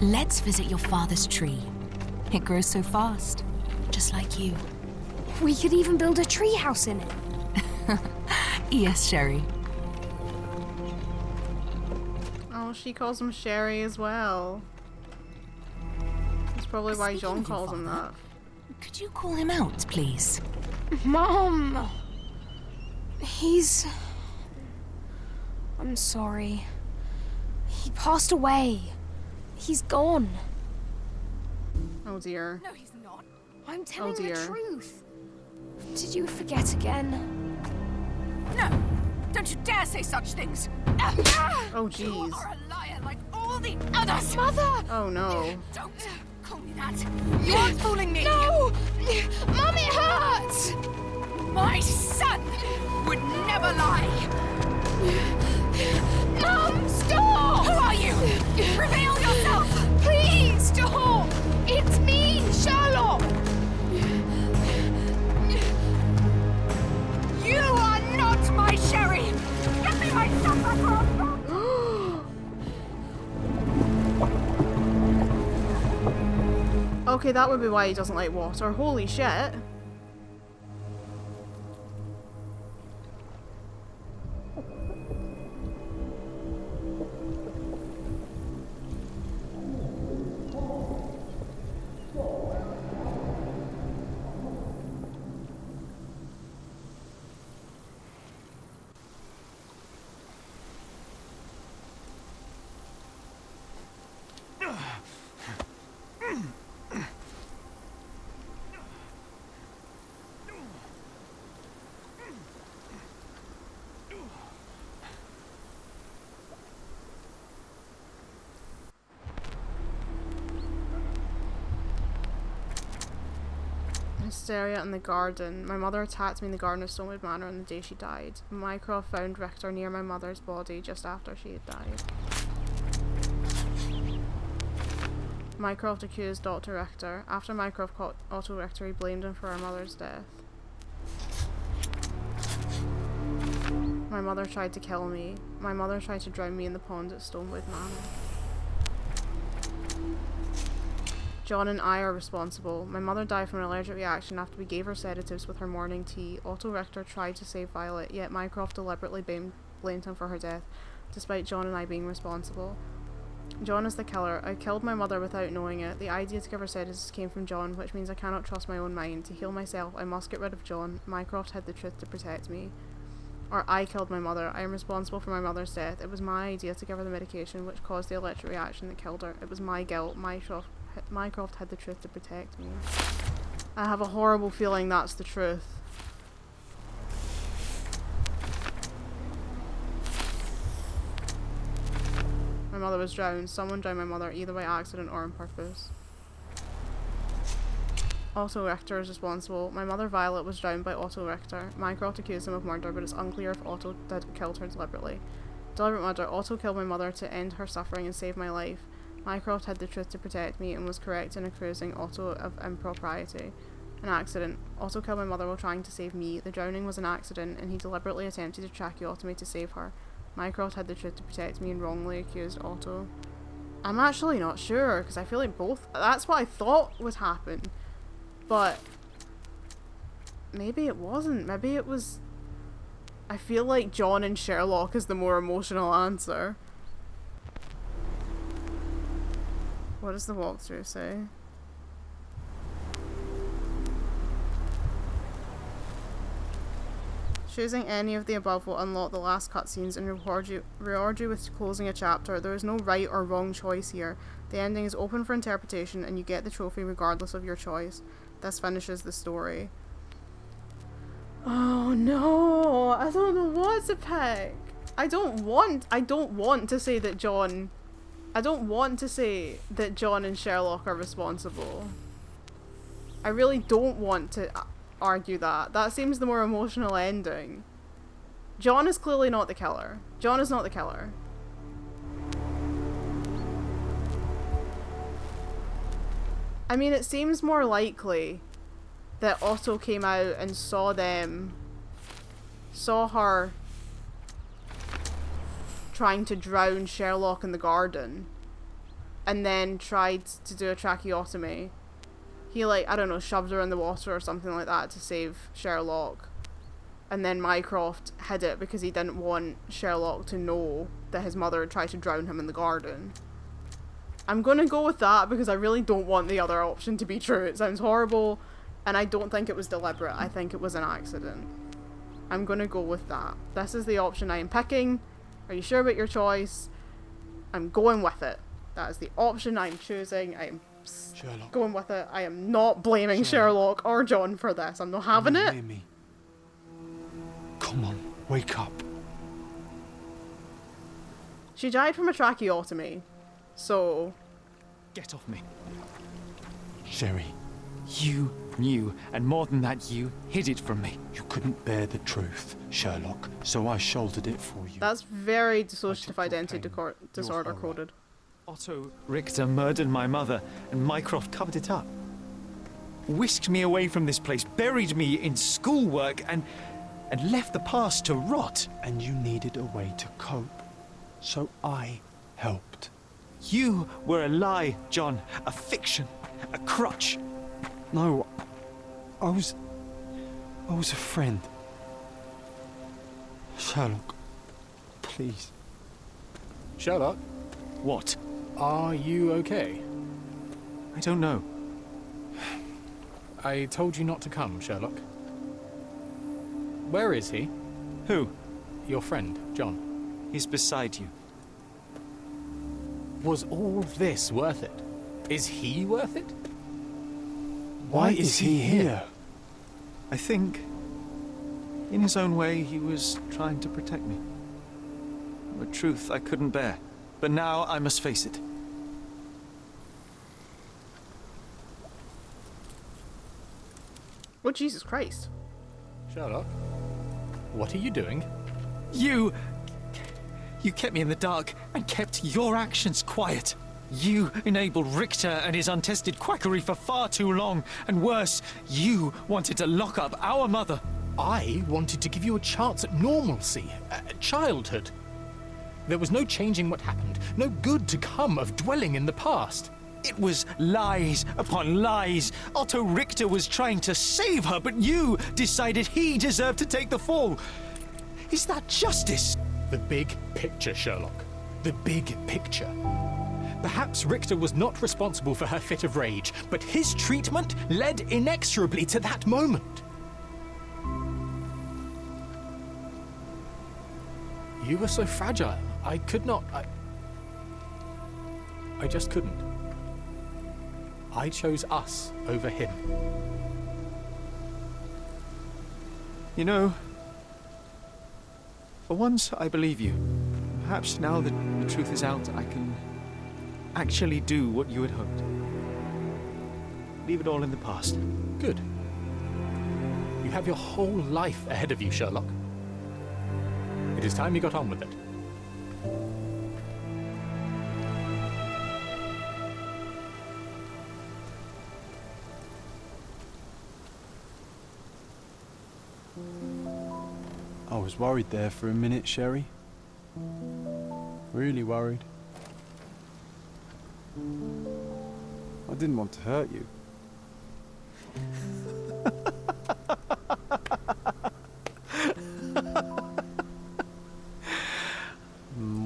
Let's visit your father's tree. It grows so fast, just like you. We could even build a tree house in it. Yes, Sherry. Oh, she calls him Sherry as well. That's probably why Speaking John of your calls him that. father, could you call him out, please? Mom! I'm sorry. He passed away. He's gone. Oh dear. No, he's not. I'm telling the dear. truth. Did you forget again? No! Don't you dare say such things! Oh jeez. You are a liar like all the others! Mother! Oh no. Don't call me that! You aren't fooling me! No! Mum, it hurts! My son would never lie! Mum, stop! Who are you? Okay, that would be why he doesn't like water. Holy shit. Hysteria in the garden. My mother attacked me in the garden of Stonewood Manor on the day she died. Mycroft found Richter near my mother's body just after she had died. Mycroft accused Dr. Richter. After Mycroft caught Otto Richter, he blamed him for our mother's death. My mother tried to kill me. My mother tried to drown me in the pond at Stonewood Manor. John and I are responsible. My mother died from an allergic reaction after we gave her sedatives with her morning tea. Otto Richter tried to save Violet, yet Mycroft deliberately blamed him for her death, despite John and I being responsible. John is the killer. I killed my mother without knowing it. The idea to give her sedatives came from John, which means I cannot trust my own mind. To heal myself, I must get rid of John. Mycroft hid the truth to protect me. Or I killed my mother. I am responsible for my mother's death. It was my idea to give her the medication which caused the electric reaction that killed her. It was my guilt. Mycroft had the truth to protect me. I have a horrible feeling that's the truth. My mother was drowned. Someone drowned my mother, either by accident or on purpose. Otto Richter is responsible. My mother Violet was drowned by Otto Richter. Mycroft accused him of murder, but it's unclear if Otto killed her deliberately. Deliberate murder. Otto killed my mother to end her suffering and save my life. Mycroft had the truth to protect me and was correct in accusing Otto of impropriety. An accident. Otto killed my mother while trying to save me. The drowning was an accident, and he deliberately attempted to tracheotomy to save her. Mycroft had the truth to protect me and wrongly accused Otto. I'm actually not sure, because I feel like both... That's what I thought would happen. But... maybe it wasn't. Maybe it was... I feel like John and Sherlock is the more emotional answer. What does the walkthrough say? Choosing any of the above will unlock the last cutscenes and reward you with closing a chapter. There is no right or wrong choice here. The ending is open for interpretation and you get the trophy regardless of your choice. This finishes the story. Oh no! I don't know what to pick. I don't want to say that John... I don't want to say that John and Sherlock are responsible. I really don't want to argue that. That seems the more emotional ending. John is clearly not the killer. John is not the killer. I mean, it seems more likely that Otto came out and saw her trying to drown Sherlock in the garden and then tried to do a tracheotomy. He, like, I don't know, shoved her in the water or something like that to save Sherlock. And then Mycroft hid it because he didn't want Sherlock to know that his mother had tried to drown him in the garden. I'm gonna go with that because I really don't want the other option to be true. It sounds horrible and I don't think it was deliberate. I think it was an accident. I'm gonna go with that. This is the option I am picking. Are you sure about your choice? I'm going with it. That is the option I'm choosing. I am going with it. I am not blaming Sherlock or John for this. I'm not having it. Hear me. Come on, wake up. She died from a tracheotomy. So... Get off me. Sherry, you knew, and more than that, you hid it from me. You couldn't bear the truth, Sherlock, so I shouldered it for you. That's very dissociative identity disorder coded. Otto Richter murdered my mother, and Mycroft covered it up. Whisked me away from this place, buried me in schoolwork, and left the past to rot. And you needed a way to cope, so I helped. You were a lie, John, a fiction, a crutch. No, I was a friend. Sherlock, please. Sherlock? What? Are you okay? I don't know. I told you not to come, Sherlock. Where is he? Who? Your friend, John. He's beside you. Was all this worth it? Is he worth it? Why is he here? I think, in his own way, he was trying to protect me. A truth I couldn't bear. But now I must face it. Oh, Jesus Christ. Sherlock, what are you doing? You kept me in the dark and kept your actions quiet. You enabled Richter and his untested quackery for far too long. And worse, you wanted to lock up our mother. I wanted to give you a chance at normalcy, childhood. There was no changing what happened, no good to come of dwelling in the past. It was lies upon lies. Otto Richter was trying to save her, but you decided he deserved to take the fall. Is that justice? The big picture, Sherlock. The big picture. Perhaps Richter was not responsible for her fit of rage, but his treatment led inexorably to that moment. You were so fragile. I could not... I just couldn't. I chose us over him. You know, for once I believe you. Perhaps now that the truth is out, I can actually do what you had hoped. Leave it all in the past. Good. You have your whole life ahead of you, Sherlock. It is time you got on with it. I was worried there for a minute, Sherry. Really worried. I didn't want to hurt you.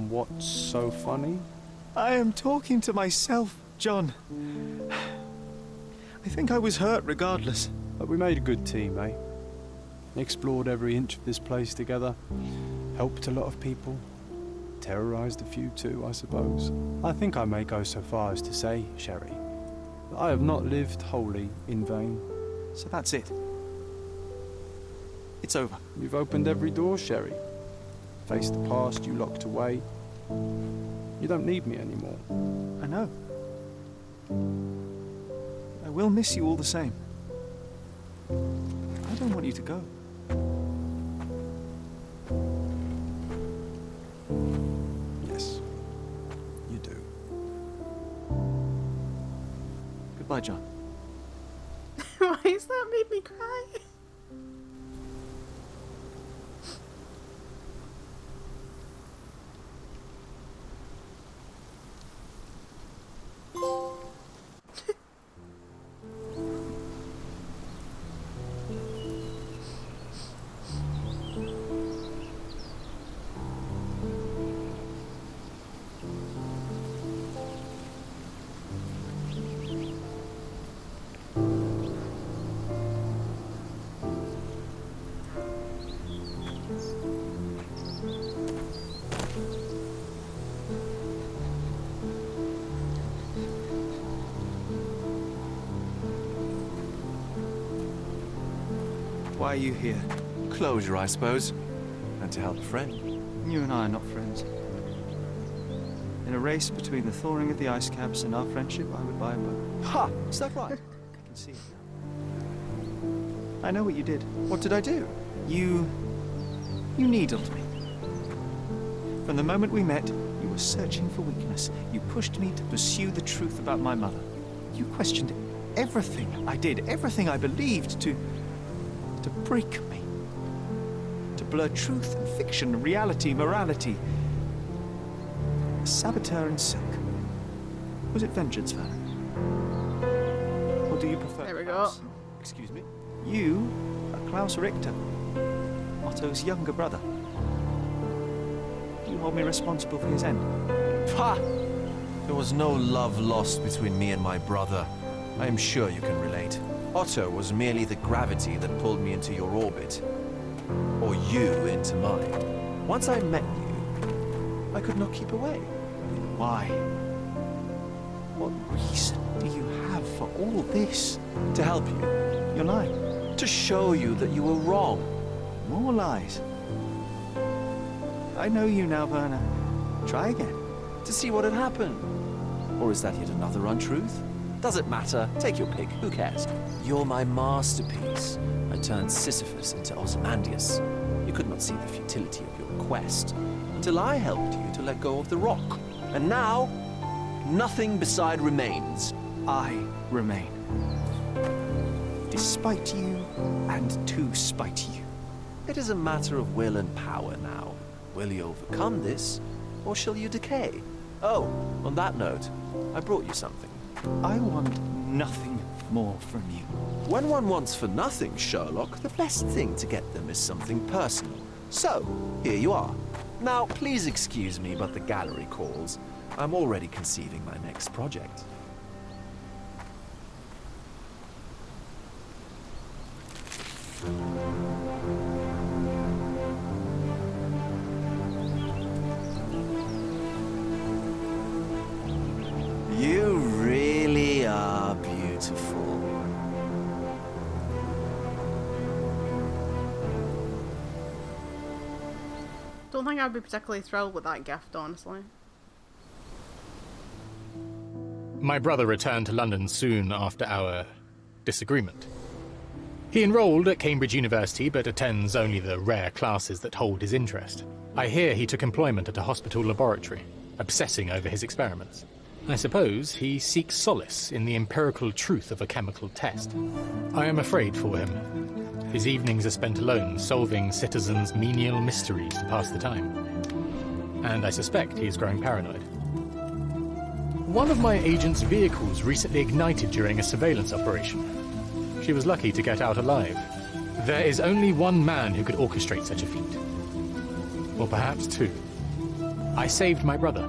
What's so funny? I am talking to myself, John. I think I was hurt regardless. But we made a good team, eh? Explored every inch of this place together. Helped a lot of people. Terrorized a few too, I suppose. I think I may go so far as to say, Sherry, that I have not lived wholly in vain. So that's it. It's over. You've opened every door, Sherry. Faced the past you locked away. You don't need me anymore. I know. I will miss you all the same. I don't want you to go. Yes, you do. Goodbye, John. Why has that made me cry? Why are you here? Closure, I suppose. And to help a friend. You and I are not friends. In a race between the thawing of the ice caps and our friendship, I would buy a boat. Ha! Is that right? I can see it now. I know what you did. What did I do? You needled me. From the moment we met, you were searching for weakness. You pushed me to pursue the truth about my mother. You questioned everything I did, everything I believed, to break me. To blur truth and fiction, reality, morality. A saboteur in silk. Was it vengeance, Van? do you prefer? There we go. Klaus? Excuse me? You are Klaus Richter, Otto's younger brother. Do you hold me responsible for his end? Ha! There was no love lost between me and my brother. I am sure you can relate. Otto was merely the gravity that pulled me into your orbit. Or you into mine. Once I met you, I could not keep away. Why? What reason do you have for all this? To help you. You're lying. To show you that you were wrong. More lies. I know you now, Werner. Try again. To see what had happened. Or is that yet another untruth? Does it matter? Take your pick. Who cares? You're my masterpiece. I turned Sisyphus into Ozymandias. You could not see the futility of your quest until I helped you to let go of the rock. And now, nothing beside remains. I remain. Despite you and to spite you. It is a matter of will and power now. Will you overcome this, or shall you decay? Oh, on that note, I brought you something. I want nothing more from you. When one wants for nothing, Sherlock, the best thing to get them is something personal. So, here you are. Now, please excuse me, but the gallery calls. I'm already conceiving my next project. You really are beautiful. Don't think I'd be particularly thrilled with that gift, honestly. My brother returned to London soon after our disagreement. He enrolled at Cambridge University, but attends only the rare classes that hold his interest. I hear he took employment at a hospital laboratory, obsessing over his experiments. I suppose he seeks solace in the empirical truth of a chemical test. I am afraid for him. His evenings are spent alone, solving citizens' menial mysteries to pass the time. And I suspect he is growing paranoid. One of my agent's vehicles recently ignited during a surveillance operation. She was lucky to get out alive. There is only one man who could orchestrate such a feat. Or perhaps two. I saved my brother.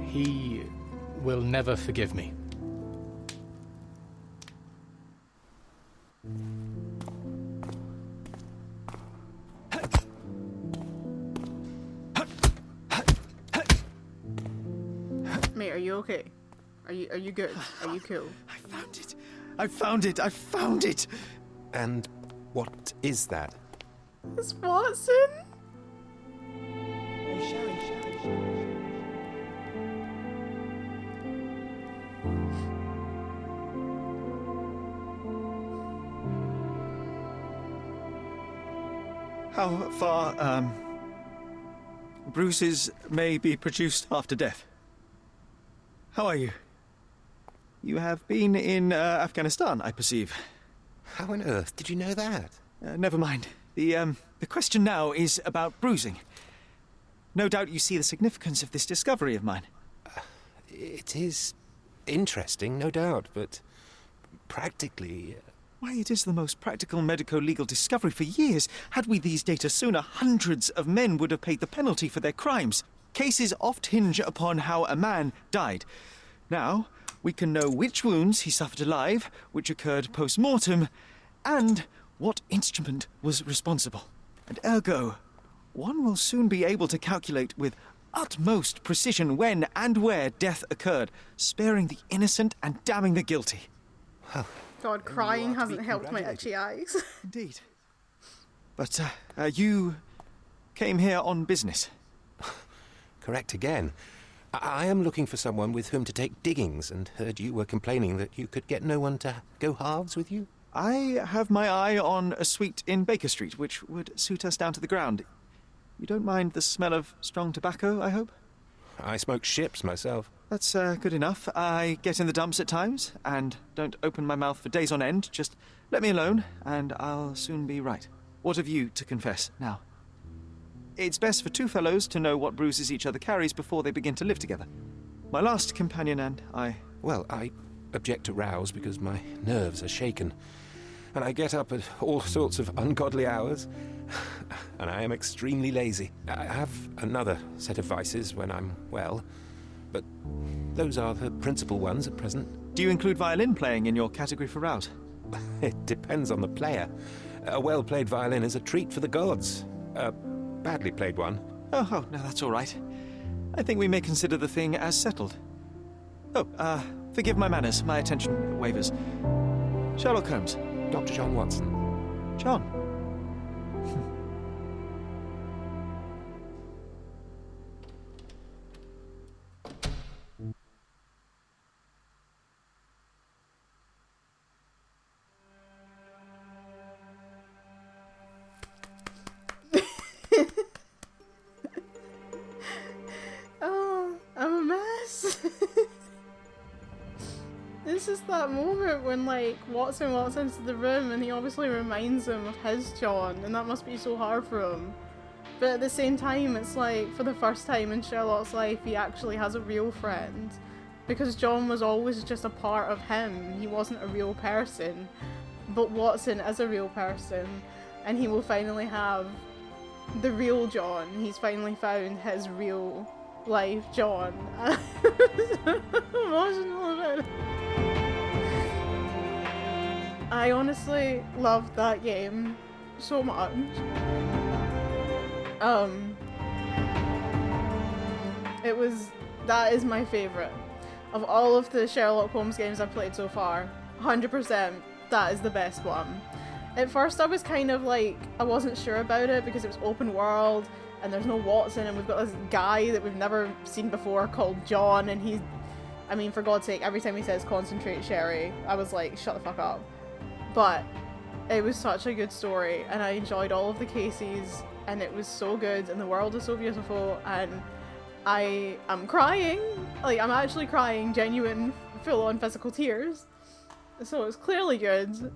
He will never forgive me. Mate, are you okay? Are you good? Are you cool? I found it! I found it! I found it! And what is that? It's Watson? How far, bruises may be produced after death? How are you? You have been in Afghanistan, I perceive. How on earth did you know that? Never mind. The question now is about bruising. No doubt you see the significance of this discovery of mine. It is interesting, no doubt, but practically... Why, it is the most practical medico-legal discovery for years. Had we these data sooner, hundreds of men would have paid the penalty for their crimes. Cases oft hinge upon how a man died. Now, we can know which wounds he suffered alive, which occurred post-mortem, and what instrument was responsible. And ergo, one will soon be able to calculate with utmost precision when and where death occurred, sparing the innocent and damning the guilty. God, crying hasn't helped my itchy eyes. Indeed. But, you came here on business. Correct again. I am looking for someone with whom to take diggings, and heard you were complaining that you could get no one to go halves with you. I have my eye on a suite in Baker Street, which would suit us down to the ground. You don't mind the smell of strong tobacco, I hope? I smoke ships myself. That's good enough. I get in the dumps at times, and don't open my mouth for days on end. Just let me alone, and I'll soon be right. What have you to confess now? It's best for two fellows to know what bruises each other carries before they begin to live together. My last companion and I... Well, I object to rouse because my nerves are shaken. And I get up at all sorts of ungodly hours. And I am extremely lazy. I have another set of vices when I'm well, but those are the principal ones at present. Do you include violin playing in your category for rouse? It depends on the player. A well-played violin is a treat for the gods. A badly played one. Oh, no, that's all right. I think we may consider the thing as settled. Oh, forgive my manners. My attention wavers. Sherlock Holmes. Dr. John Watson. John. Oh, I'm a mess. It's just that moment when, like, Watson walks into the room and he obviously reminds him of his John, and that must be so hard for him. But at the same time, it's like, for the first time in Sherlock's life, he actually has a real friend. Because John was always just a part of him. He wasn't a real person. But Watson is a real person, and he will finally have the real John. He's finally found his real life John. I'm emotional about it. I honestly loved that game so much. That is my favourite. Of all of the Sherlock Holmes games I've played so far, 100% that is the best one. At first I was kind of like, I wasn't sure about it because it was open world and there's no Watson and we've got this guy that we've never seen before called John, and he's, I mean, for God's sake, every time he says concentrate Sherry, I was like, shut the fuck up. But it was such a good story and I enjoyed all of the cases and it was so good and the world is so beautiful, and I am crying. Like, I'm actually crying, genuine, full-on physical tears. So it's clearly good.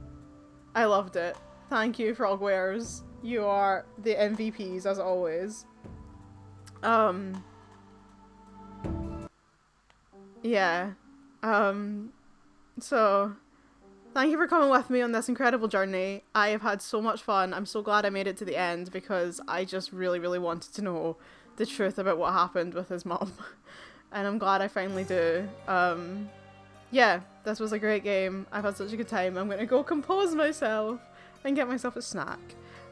I loved it. Thank you, Frogwares. You are the MVPs as always. Yeah. So thank you for coming with me on this incredible journey. I have had so much fun. I'm so glad I made it to the end because I just really, really wanted to know the truth about what happened with his mum. And I'm glad I finally do. Yeah, this was a great game. I've had such a good time. I'm gonna go compose myself and get myself a snack.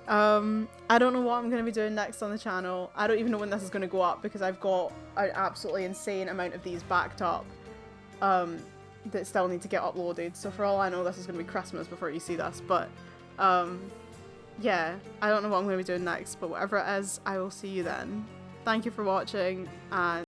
I don't know what I'm going to be doing next on the channel. I don't even know when this is going to go up because I've got an absolutely insane amount of these backed up that still need to get uploaded. So for all I know, this is going to be Christmas before you see this. But yeah, I don't know what I'm going to be doing next, but whatever it is, I will see you then. Thank you for watching, and